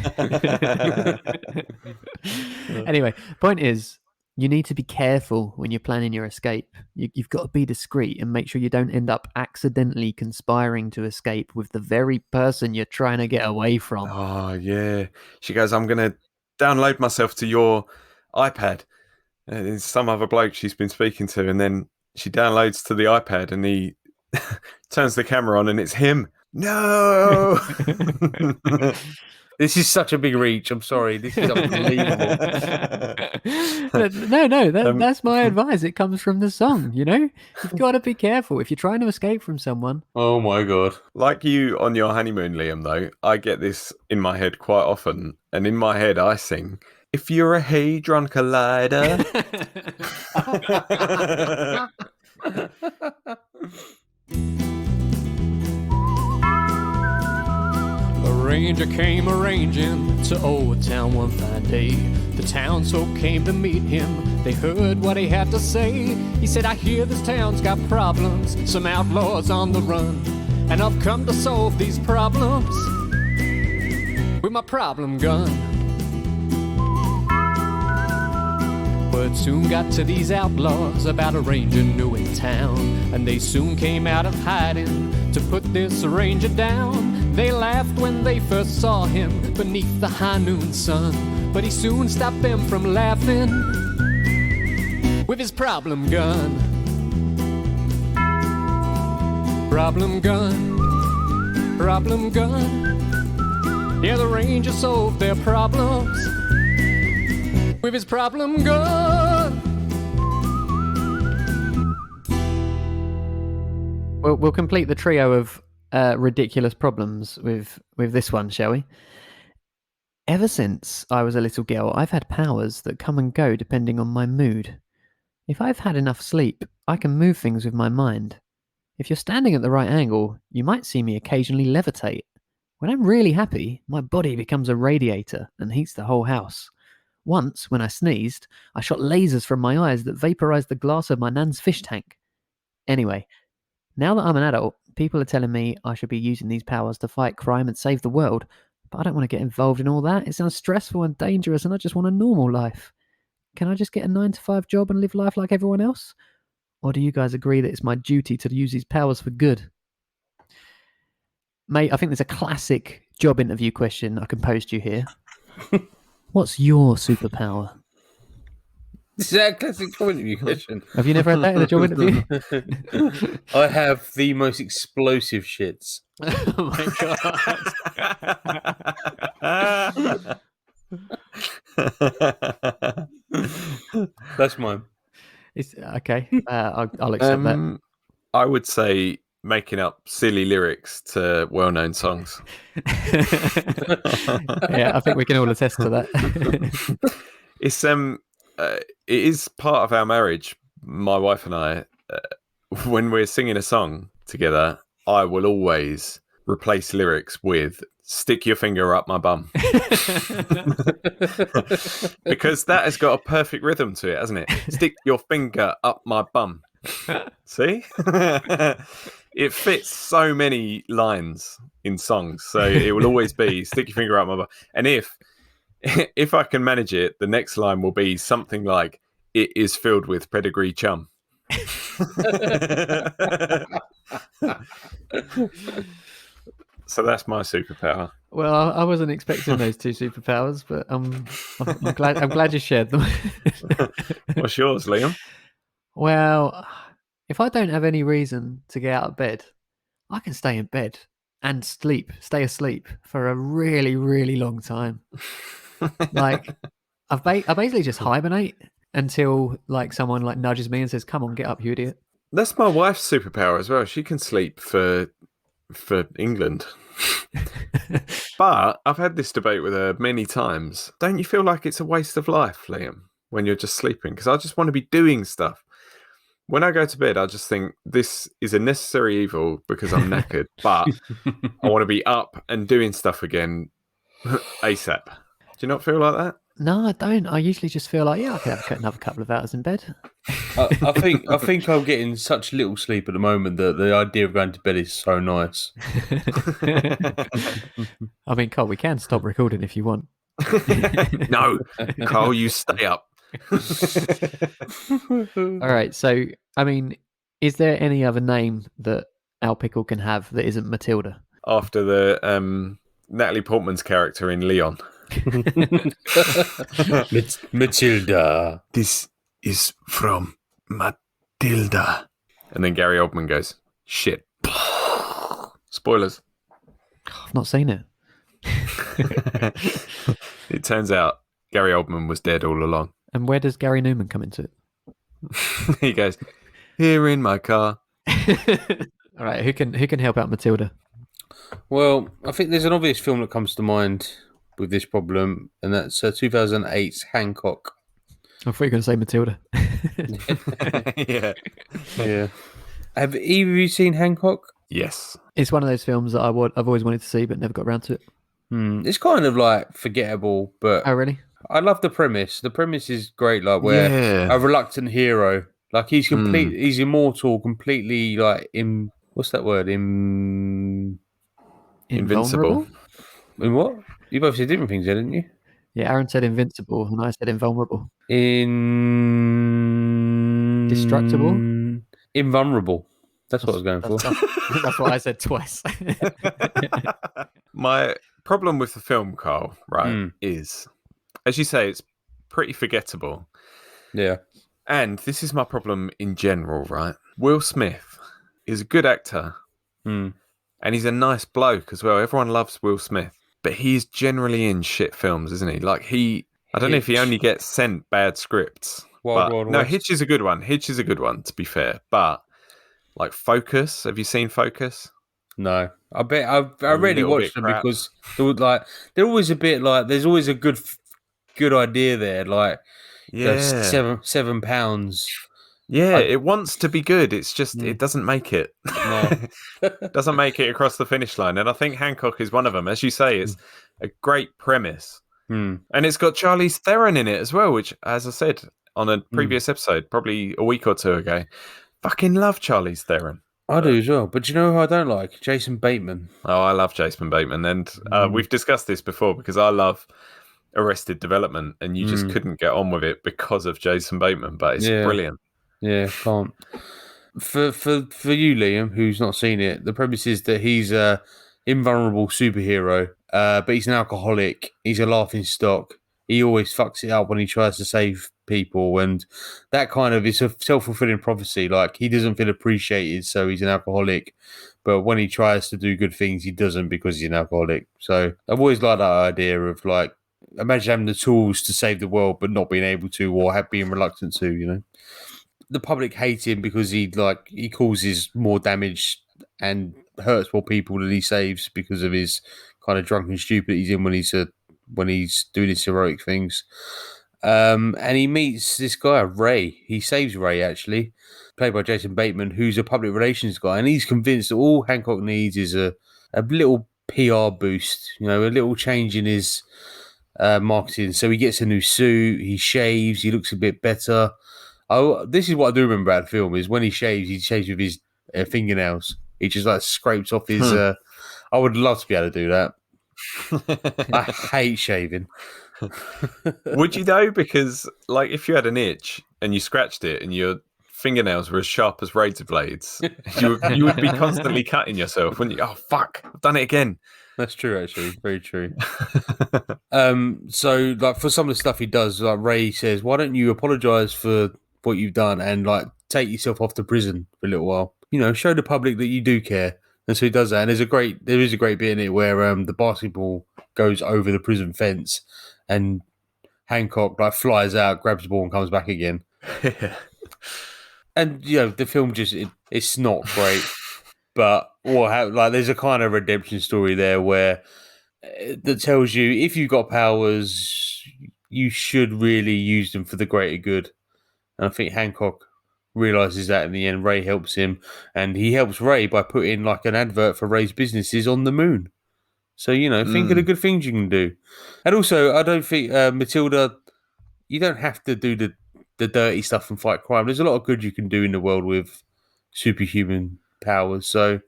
Anyway, point is, you need to be careful when you're planning your escape. You've got to be discreet and make sure you don't end up accidentally conspiring to escape with the very person you're trying to get away from. Oh, yeah. She goes, "I'm going to download myself to your iPad." And it's some other bloke she's been speaking to, and then she downloads to the iPad and he turns the camera on and it's him. No! This is such a big reach. I'm sorry. This is unbelievable. No, that's my advice. It comes from the song, you know? You've got to be careful. If you're trying to escape from someone... Oh, my God. Like you on your honeymoon, Liam, though, I get this in my head quite often. And in my head, I sing, "If you're a Hadron Collider..." A ranger came a-ranging to Old Town one fine day. The townsfolk came to meet him. They heard what he had to say. He said, "I hear this town's got problems, some outlaws on the run, and I've come to solve these problems with my problem gun." Word soon got to these outlaws about a ranger new in town, and they soon came out of hiding to put this ranger down. They laughed when they first saw him beneath the high noon sun, but he soon stopped them from laughing with his problem gun. Problem gun, problem gun. Yeah, the ranger solved their problems with his problem gun. We'll complete the trio of ridiculous problems with this one, shall we? Ever since I was a little girl, I've had powers that come and go depending on my mood. If I've had enough sleep, I can move things with my mind. If you're standing at the right angle, you might see me occasionally levitate. When I'm really happy, my body becomes a radiator and heats the whole house. Once, when I sneezed, I shot lasers from my eyes that vaporized the glass of my nan's fish tank. Anyway, now that I'm an adult, people are telling me I should be using these powers to fight crime and save the world, but I don't want to get involved in all that. It sounds stressful and dangerous, and I just want a normal life. Can I just get a 9-to-5 job and live life like everyone else? Or do you guys agree that it's my duty to use these powers for good? Mate, I think there's a classic job interview question I can pose to you here. What's your superpower? Is that a classic job interview question? Have you never had that in a job interview? I have the most explosive shits. Oh my god. That's mine. It's okay. I'll accept that. I would say making up silly lyrics to well-known songs. Yeah, I think we can all attest to that. It's it is part of our marriage. My wife and I, when we're singing a song together, I will always replace lyrics with "stick your finger up my bum," because that has got a perfect rhythm to it, hasn't it? Stick your finger up my bum. See, it fits so many lines in songs, so it will always be "stick your finger up my bum." And if I can manage it, the next line will be something like, "It is filled with pedigree chum." So that's my superpower. Well, I wasn't expecting those two superpowers, but I'm glad you shared them. What's yours, Liam? Well, if I don't have any reason to get out of bed, I can stay in bed and stay asleep for a really, really long time. Like, I basically just hibernate until like someone like nudges me and says, "Come on, get up, you idiot." That's my wife's superpower as well. She can sleep for England. But I've had this debate with her many times. Don't you feel like it's a waste of life, Liam, when you're just sleeping? Because I just want to be doing stuff. When I go to bed, I just think this is a necessary evil because I'm knackered, but I want to be up and doing stuff again ASAP. Do you not feel like that? No, I don't. I usually just feel like, yeah, I could have another couple of hours in bed. I think I'm getting such little sleep at the moment that the idea of going to bed is so nice. I mean, Cole, we can stop recording if you want. No, Carl, you stay up. All right. So, I mean, is there any other name that Al Pickle can have that isn't Matilda? After the Natalie Portman's character in Leon. Matilda. This is from Matilda. And then Gary Oldman goes, "Shit." Spoilers. I've not seen it. It turns out Gary Oldman was dead all along. And where does Gary Newman come into it? He goes, "Here in my car." All right, who can help out Matilda? Well, I think there's an obvious film that comes to mind with this problem, and that's 2008's Hancock. I thought you were going to say Matilda. Yeah. Yeah. Have either of you seen Hancock? Yes. It's one of those films that I've always wanted to see, but never got around to it. It's kind of like forgettable, but Oh, really? I love the premise. The premise is great, like where a reluctant hero, like he's he's immortal, completely like what's that word? Invincible. In what? You both said different things, didn't you? Yeah, Aaron said invincible, and I said invulnerable. Destructible? Invulnerable. That's what I was going for. That's what I said twice. My problem with the film, Carl, right, is, as you say, it's pretty forgettable. Yeah. And this is my problem in general, right? Will Smith is a good actor. And he's a nice bloke as well. Everyone loves Will Smith. But he's generally in shit films, isn't he? Like I don't know if he only gets sent bad scripts. No, Hitch is a good one. Hitch is a good one, to be fair. But like Focus, have you seen Focus? No. I bet I rarely watched them because they're always a bit like there's always a good idea there. Like £7. Yeah, it wants to be good. It's just it doesn't make it. No. Doesn't make it across the finish line. And I think Hancock is one of them. As you say, it's a great premise. And it's got Charlize Theron in it as well, which, as I said on a previous episode, probably a week or two ago, fucking love Charlize Theron. I do as well. But do you know who I don't like? Jason Bateman. Oh, I love Jason Bateman. And we've discussed this before because I love Arrested Development and you just couldn't get on with it because of Jason Bateman. But it's brilliant. Yeah, can't. For you, Liam, who's not seen it, the premise is that he's a invulnerable superhero, but he's an alcoholic. He's a laughing stock, he always fucks it up when he tries to save people, and that kind of is a self-fulfilling prophecy. Like, he doesn't feel appreciated, so he's an alcoholic, but when he tries to do good things, he doesn't because he's an alcoholic. So I've always liked that idea of, like, imagine having the tools to save the world but not being able to, or being reluctant to, you know. The public hate him because he causes more damage and hurts more people than he saves because of his kind of drunken stupid he's in when he's doing his heroic things. And he meets this guy, Ray. He saves Ray, actually, played by Jason Bateman, who's a public relations guy, and he's convinced that all Hancock needs is a little PR boost, you know, a little change in his marketing. So he gets a new suit, he shaves, he looks a bit better. Oh, this is what I do remember about the film, is when he shaves with his fingernails. He just like scrapes off his... I would love to be able to do that. I hate shaving. Would you though? Because like if you had an itch and you scratched it and your fingernails were as sharp as razor blades, you would be constantly cutting yourself, wouldn't you? Oh, fuck, I've done it again. That's true, actually. Very true. So, like, for some of the stuff he does, like, Ray says, why don't you apologise for what you've done and, like, take yourself off to prison for a little while? You know, show the public that you do care. And so he does that. And there is a great bit in it where the basketball goes over the prison fence and Hancock, like, flies out, grabs the ball and comes back again. And, you know, the film just, it's not great. But there's a kind of redemption story there where that tells you if you've got powers, you should really use them for the greater good. And I think Hancock realizes that in the end. Ray helps him, and he helps Ray by putting like an advert for Ray's businesses on the moon. So, you know, think of the good things you can do. And also, I don't think Matilda, you don't have to do the dirty stuff and fight crime. There's a lot of good you can do in the world with superhuman powers. So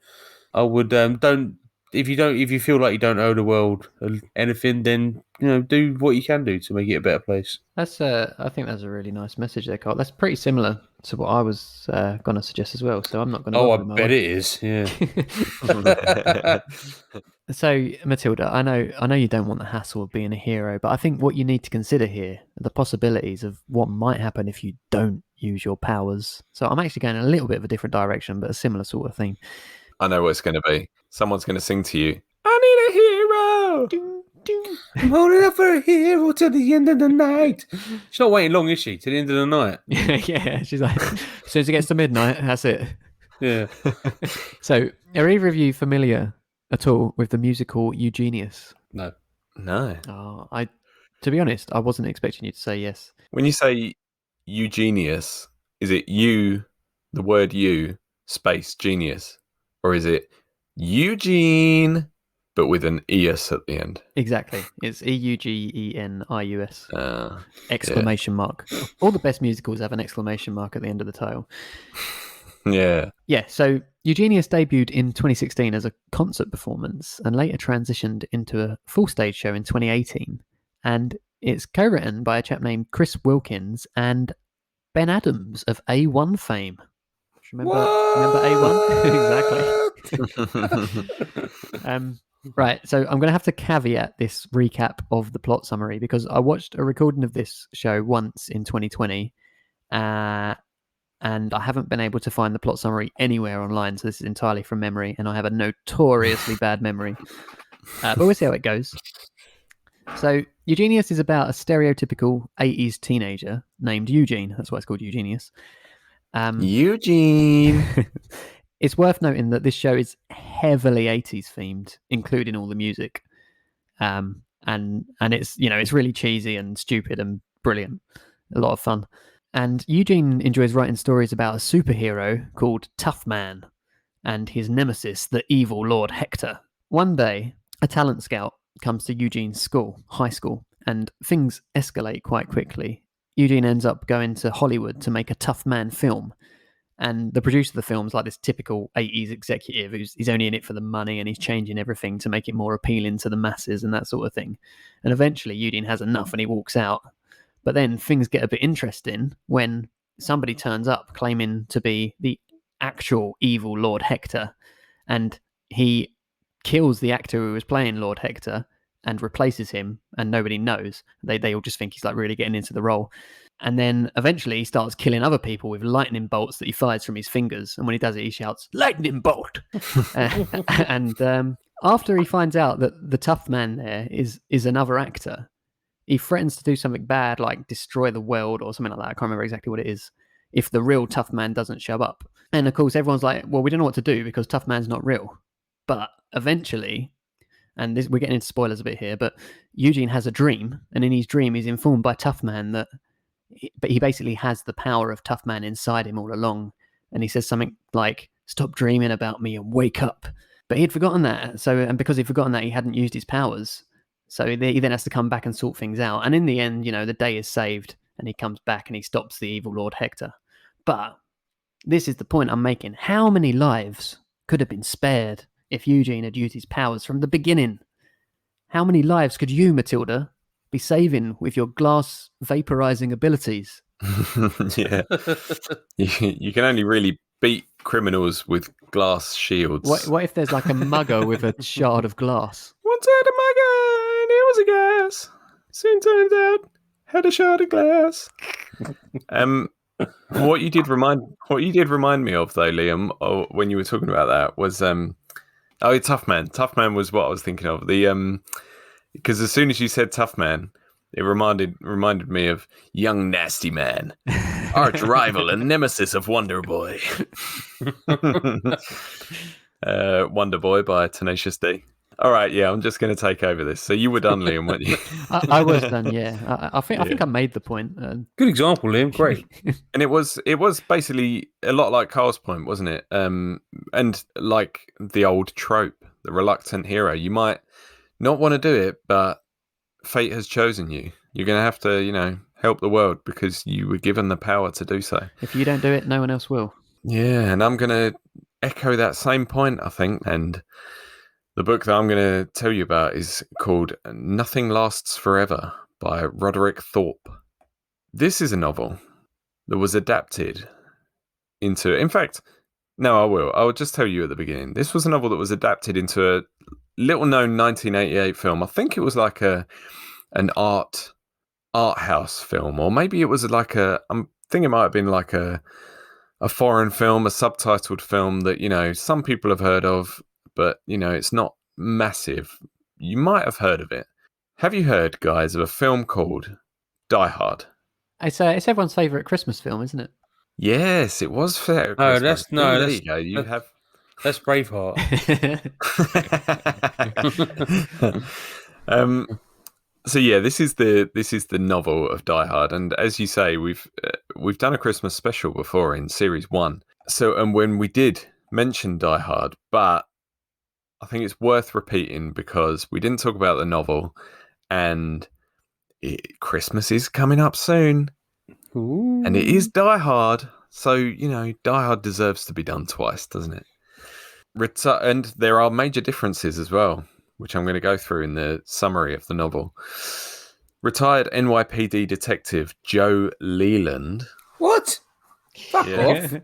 I would if you feel like you don't owe the world anything, then, you know, do what you can do to make it a better place. That's I think that's a really nice message there, Carl. That's pretty similar to what I was going to suggest as well. So I'm not going to. Oh, I bet it is. Yeah. So, Matilda, I know you don't want the hassle of being a hero, but I think what you need to consider here are the possibilities of what might happen if you don't use your powers. So I'm actually going a little bit of a different direction, but a similar sort of thing. I know what it's going to be. Someone's going to sing to you, I need a hero! Ding, ding. I'm holding up for a hero till the end of the night. She's not waiting long, is she? Till the end of the night. Yeah, she's like, as soon as it gets to midnight, that's it. Yeah. So, are either of you familiar at all with the musical Eugenius? No. Oh, to be honest, I wasn't expecting you to say yes. When you say Eugenius, is it you, the word you, space genius? Or is it Eugene, but with an E-S at the end? Exactly. It's EUGENIUS. Exclamation mark. All the best musicals have an exclamation mark at the end of the title. Yeah. Yeah, so Eugenius debuted in 2016 as a concert performance and later transitioned into a full stage show in 2018. And it's co-written by a chap named Chris Wilkins and Ben Adams of A1 fame. Remember A1? Exactly. Right, so I'm going to have to caveat this recap of the plot summary because I watched a recording of this show once in 2020 and I haven't been able to find the plot summary anywhere online, so this is entirely from memory, and I have a notoriously bad memory. But we'll see how it goes. So, Eugenius is about a stereotypical 80s teenager named Eugene. That's why it's called Eugenius. Eugene. It's worth noting that this show is heavily 80s themed, including all the music. And it's, you know, it's really cheesy and stupid and brilliant. A lot of fun. And Eugene enjoys writing stories about a superhero called Tough Man and his nemesis, the evil Lord Hector. One day, a talent scout comes to Eugene's high school, and things escalate quite quickly. Eugene ends up going to Hollywood to make a Tough Man film. And the producer of the film is like this typical 80s executive he's only in it for the money and he's changing everything to make it more appealing to the masses and that sort of thing. And eventually Eugene has enough and he walks out. But then things get a bit interesting when somebody turns up claiming to be the actual evil Lord Hector. And he kills the actor who was playing Lord Hector and replaces him, and nobody knows. They all just think he's like really getting into the role. And then eventually he starts killing other people with lightning bolts that he fires from his fingers. And when he does it, he shouts, "Lightning bolt!" and after he finds out that the tough man there is another actor, he threatens to do something bad, like destroy the world or something like that. I can't remember exactly what it is, if the real tough man doesn't show up. And of course, everyone's like, well, we don't know what to do because tough man's not real. But eventually, and we're getting into spoilers a bit here, but Eugene has a dream. And in his dream, he's informed by Tough Man but he basically has the power of Tough Man inside him all along. And he says something like, "Stop dreaming about me and wake up." But he'd forgotten that. And because he'd forgotten that, he hadn't used his powers. So he then has to come back and sort things out. And in the end, the day is saved and he comes back and he stops the evil Lord Hector. But this is the point I'm making. How many lives could have been spared if Eugene had used his powers from the beginning? How many lives could you, Matilda, be saving with your glass vaporizing abilities? Yeah. You can only really beat criminals with glass shields. What if there's like a mugger with a shard of glass? Once had a mugger and it was a gas. Soon turns out had a shard of glass. What you did remind me of though, Liam, when you were talking about that was Tough Man. Tough Man was what I was thinking of. Because as soon as you said Tough Man, it reminded me of Young Nasty Man, arch rival and nemesis of Wonder Boy. Wonder Boy by Tenacious D. All right, yeah, I'm just going to take over this. So you were done, Liam, weren't you? I was done, yeah. I think I made the point. Good example, Liam. Great. And it was basically a lot like Carl's point, wasn't it? And like the old trope, the reluctant hero. You might not want to do it, but fate has chosen you. You're going to have to, help the world because you were given the power to do so. If you don't do it, no one else will. Yeah, and I'm going to echo that same point, I think. And the book that I'm going to tell you about is called Nothing Lasts Forever by Roderick Thorpe. This is a novel that was adapted into... In fact, no, I will. I'll just tell you at the beginning. This was a novel that was adapted into a little-known 1988 film. I think it was like an art house film, or maybe it was like I'm thinking it might have been like a foreign film, a subtitled film that, some people have heard of, but, it's not massive. You might have heard of it. Have you heard, guys, of a film called Die Hard? It's everyone's favourite Christmas film, isn't it? Yes, it was fair. That's there you go. You have... That's Braveheart. So yeah, this is the novel of Die Hard, and as you say, we've done a Christmas special before in series 1. So, and when we did mention Die Hard, but I think it's worth repeating because we didn't talk about the novel, and Christmas is coming up soon. Ooh. And it is Die Hard, so Die Hard deserves to be done twice, doesn't it? And there are major differences as well, which I'm going to go through in the summary of the novel. Retired NYPD detective Joe Leland. What? Fuck off.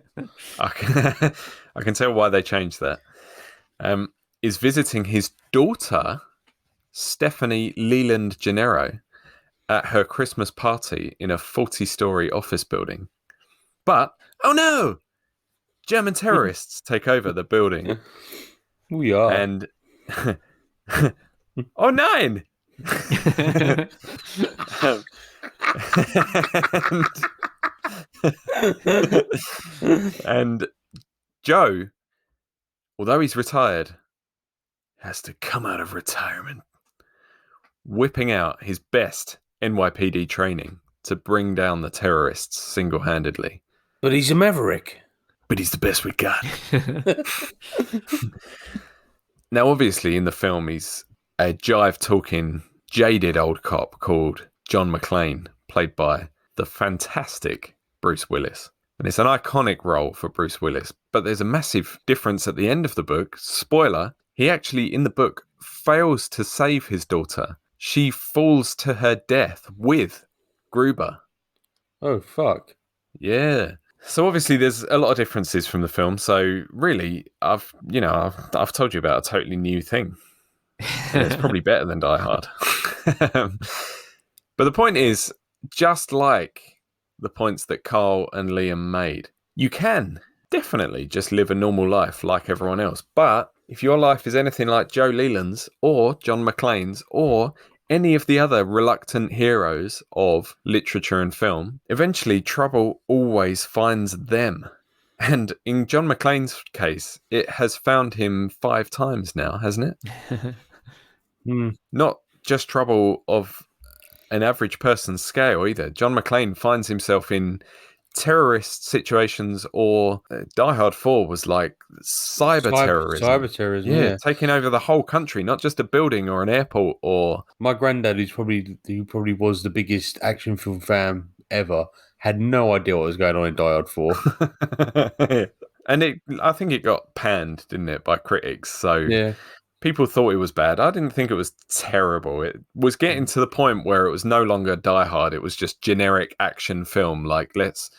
I can tell why they changed that. Is visiting his daughter, Stephanie Leland Gennaro, at her Christmas party in a 40-story office building. But, oh no! German terrorists take over the building. We are. And... oh, 9! And Joe, although he's retired, has to come out of retirement, whipping out his best NYPD training to bring down the terrorists single-handedly. But he's a maverick. But he's the best we got. Now, obviously, in the film, he's a jive-talking, jaded old cop called John McClane, played by the fantastic Bruce Willis. And it's an iconic role for Bruce Willis. But there's a massive difference at the end of the book. Spoiler, he actually, in the book, fails to save his daughter. She falls to her death with Gruber. Oh, fuck. Yeah. So obviously there's a lot of differences from the film. So really, I've told you about a totally new thing And it's probably better than Die Hard. But the point is, just like the points that Carl and Liam made, you can definitely just live a normal life like everyone else. But if your life is anything like Joe Leland's or John McClane's or any of the other reluctant heroes of literature and film, eventually trouble always finds them. And in John McClane's case, it has found him 5 times now, hasn't it? Not just trouble of an average person's scale either. John McClane finds himself in terrorist situations, or Die Hard 4 was like cyber terrorism. Cyber terrorism, yeah. Taking over the whole country, not just a building or an airport or... My granddad, who probably was the biggest action film fan ever, had no idea what was going on in Die Hard 4. And I think it got panned, didn't it, by critics? So yeah. People thought it was bad. I didn't think it was terrible. It was getting to the point where it was no longer Die Hard. It was just generic action film. Like, let's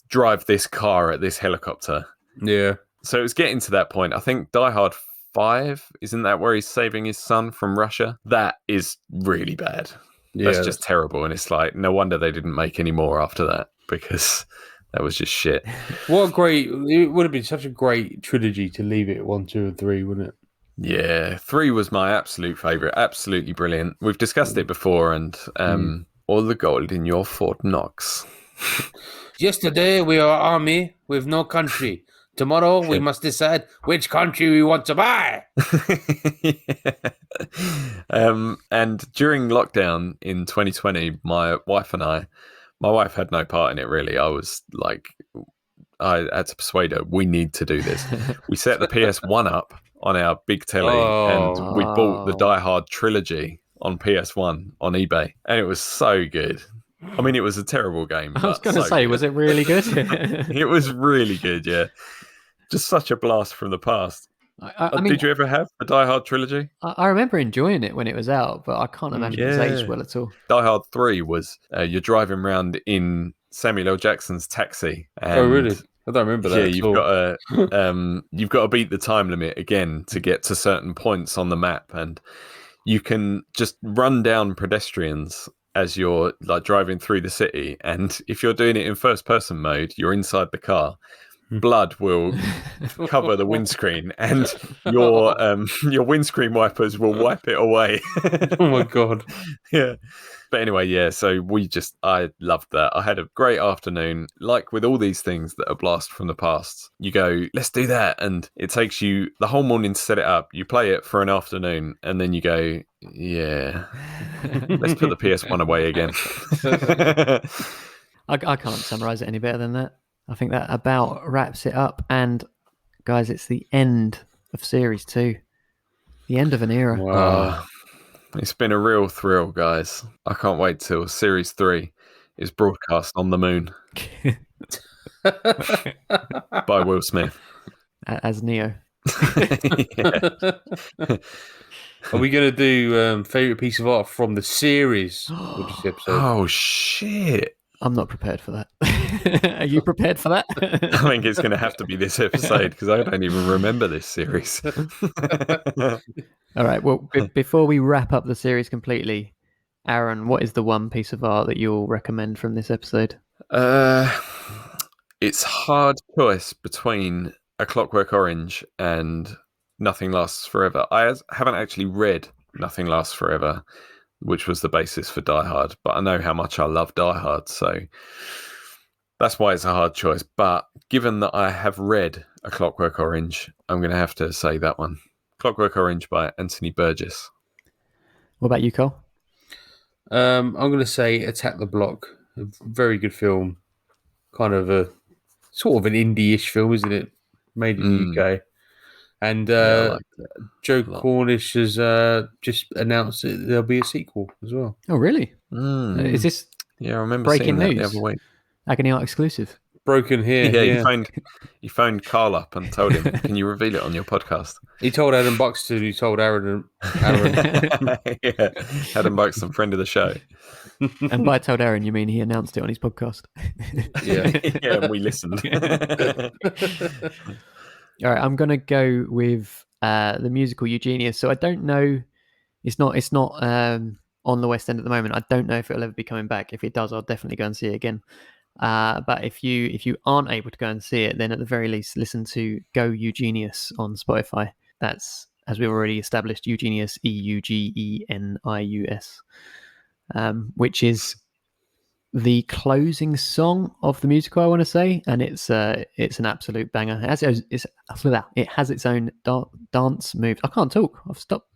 drive this car at this helicopter. Yeah. So it was getting to that point. I think Die Hard 5, isn't that where he's saving his son from Russia? That is really bad. Yeah, that's just terrible. And it's like, no wonder they didn't make any more after that, because that was just shit. It would have been such a great trilogy to leave it at 1, 2, and 3, wouldn't it? Yeah, 3 was my absolute favourite. Absolutely brilliant. We've discussed it before, and all the gold in your Fort Knox. Yesterday we are army with no country. Tomorrow we must decide which country we want to buy. And during lockdown in 2020, my wife had no part in it really. I was like, I had to persuade her, we need to do this. We set the PS1 up on our big telly, and we bought the Die Hard trilogy on PS1 on eBay, and it was so good. I mean, it was a terrible game. I was going to say, was it really good? It was really good, yeah. Just such a blast from the past. I mean, did you ever have the Die Hard trilogy? I remember enjoying it when it was out, but I can't imagine it was aged well at all. Die Hard 3 was you're driving around in Samuel L. Jackson's taxi. And oh, really? I don't remember that. Yeah, you've got to beat the time limit again to get to certain points on the map, and you can just run down pedestrians as you're like driving through the city. And if you're doing it in first person mode, you're inside the car. Blood will cover the windscreen, and your windscreen wipers will wipe it away. Oh my god! Yeah. But anyway, yeah, so I loved that. I had a great afternoon. Like with all these things that are blast from the past, you go, let's do that. And it takes you the whole morning to set it up. You play it for an afternoon, and then you go, yeah, let's put the PS1 away again. I can't summarise it any better than that. I think that about wraps it up. And guys, it's the end of Series 2. The end of an era. Wow. It's been a real thrill, guys. I can't wait till Series 3 is broadcast on the moon. By Will Smith. As Neo. Are we going to do favourite piece of art from the series? Oh, shit. I'm not prepared for that. Are you prepared for that? I think it's going to have to be this episode, because I don't even remember this series. All right. Well, before we wrap up the series completely, Aaron, what is the one piece of art that you'll recommend from this episode? It's hard choice between A Clockwork Orange and Nothing Lasts Forever. I haven't actually read Nothing Lasts Forever, which was the basis for Die Hard, but I know how much I love Die Hard, so that's why it's a hard choice. But given that I have read A Clockwork Orange, I'm going to have to say that one. Clockwork Orange by Anthony Burgess. What about you, Cole? I'm going to say Attack the Block. A very good film. Kind of a sort of an indie-ish film, isn't it? Made in the UK. And Joe Cornish has just announced that there'll be a sequel as well. Oh, really? Is this I remember breaking seeing news? That the other week. Agony Art exclusive. Broken here. Yeah, you phoned Carl up and told him, can you reveal it on your podcast? He told Adam Buxton, who told Aaron. Yeah, Adam Buxton, friend of the show. And by told Aaron, you mean he announced it on his podcast? Yeah, and we listened. All right, I'm going to go with the musical Eugenius. So I don't know. It's not on the West End at the moment. I don't know if it'll ever be coming back. If it does, I'll definitely go and see it again. But if you aren't able to go and see it, then at the very least listen to Go Eugenius on Spotify. That's, as we've already established, Eugenius, Eugenius, which is the closing song of the musical, I want to say, and it's an absolute banger. It has its own dance moves. I can't talk. I've stopped.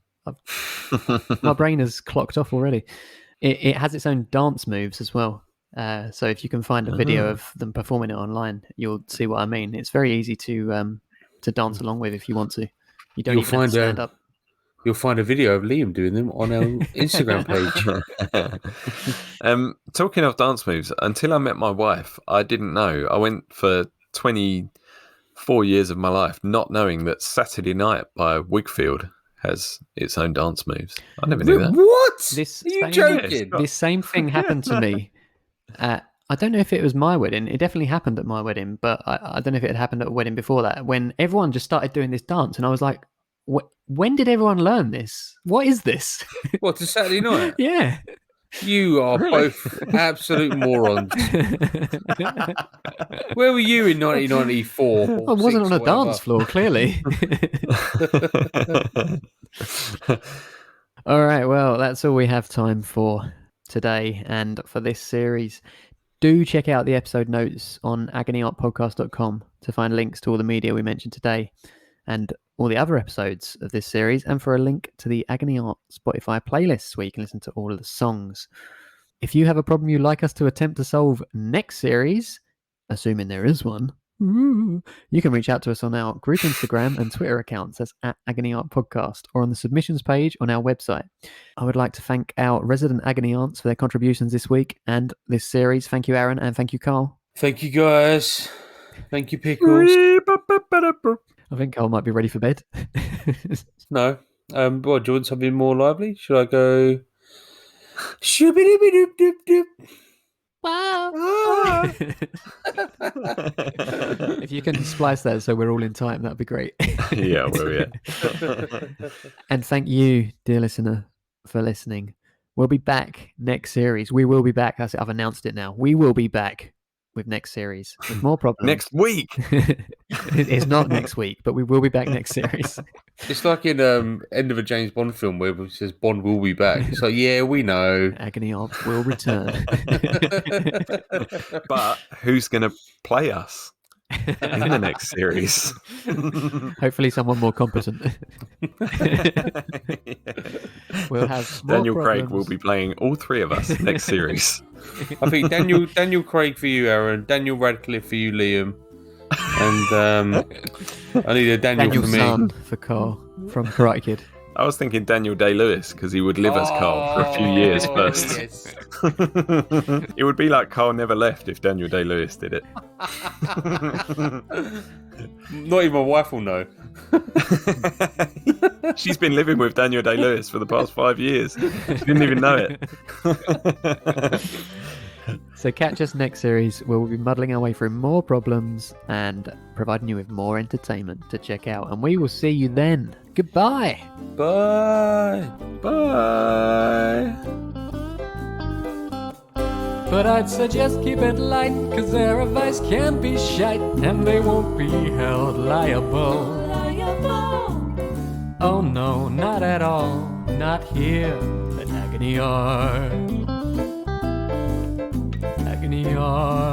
My brain has clocked off already. It has its own dance moves as well. So if you can find a video of them performing it online, you'll see what I mean. It's very easy to dance along with if you want to. You don't even have to stand up. You'll find a video of Liam doing them on our Instagram page. Talking of dance moves, until I met my wife, I didn't know. I went for 24 years of my life not knowing that Saturday Night by Wigfield has its own dance moves. I never knew that. What? Are you joking? This same thing happened to me. I don't know if it was my wedding. It definitely happened at my wedding, but I don't know if it had happened at a wedding before that, when everyone just started doing this dance, and I was like, when did everyone learn this? What is this? What, to Saturday Night? Yeah. You are both absolute morons. Where were you in 1994? I wasn't on a dance floor, clearly. All right, well, that's all we have time for today and for this series. Do check out the episode notes on agonyartpodcast.com to find links to all the media we mentioned today and all the other episodes of this series, and for a link to the Agony Art Spotify playlists where you can listen to all of the songs. If you have a problem you'd like us to attempt to solve next series, assuming there is one, you can reach out to us on our group Instagram and Twitter accounts. That's at Agony Art Podcast, or on the submissions page on our website. I would like to thank our resident Agony Aunts for their contributions this week and this series. Thank you, Aaron, and thank you, Carl. Thank you, guys. Thank you, Pickles. I think Carl might be ready for bed. No. Well, do you want something more lively? Should I go? Shooby-dooby-doop-doop-doop. Wow. If you can splice that so we're all in time, that'd be great. Yeah, well, yeah. And thank you, dear listener, for listening. We'll be back next series. We will be back. That's it. I've announced it now. We will be back with next series with more problems. Next week. It's not next week, but we will be back next series. It's like in end of a James Bond film where it says Bond will be back. It's like, yeah, we know. Agony Art will return. But who's going to play us in the next series? Hopefully someone more competent. We'll have more Daniel problems. Craig will be playing all three of us next series. I think Daniel Craig for you, Aaron. Daniel Radcliffe for you, Liam. And I need a Daniel for me. San for Carl from Karate Kid. I was thinking Daniel Day-Lewis because he would live as Carl for a few years first. Yes. It would be like Carl never left if Daniel Day-Lewis did it. Not even my wife will know. She's been living with Daniel Day-Lewis for the past 5 years. She didn't even know it. So catch us next series where we'll be muddling our way through more problems and providing you with more entertainment to check out. And we will see you then. Goodbye. Bye. Bye. But I'd suggest keep it light, cause their advice can be shite, and they won't be held liable. Oh no, not at all, not here at Agony Art. Agony Art.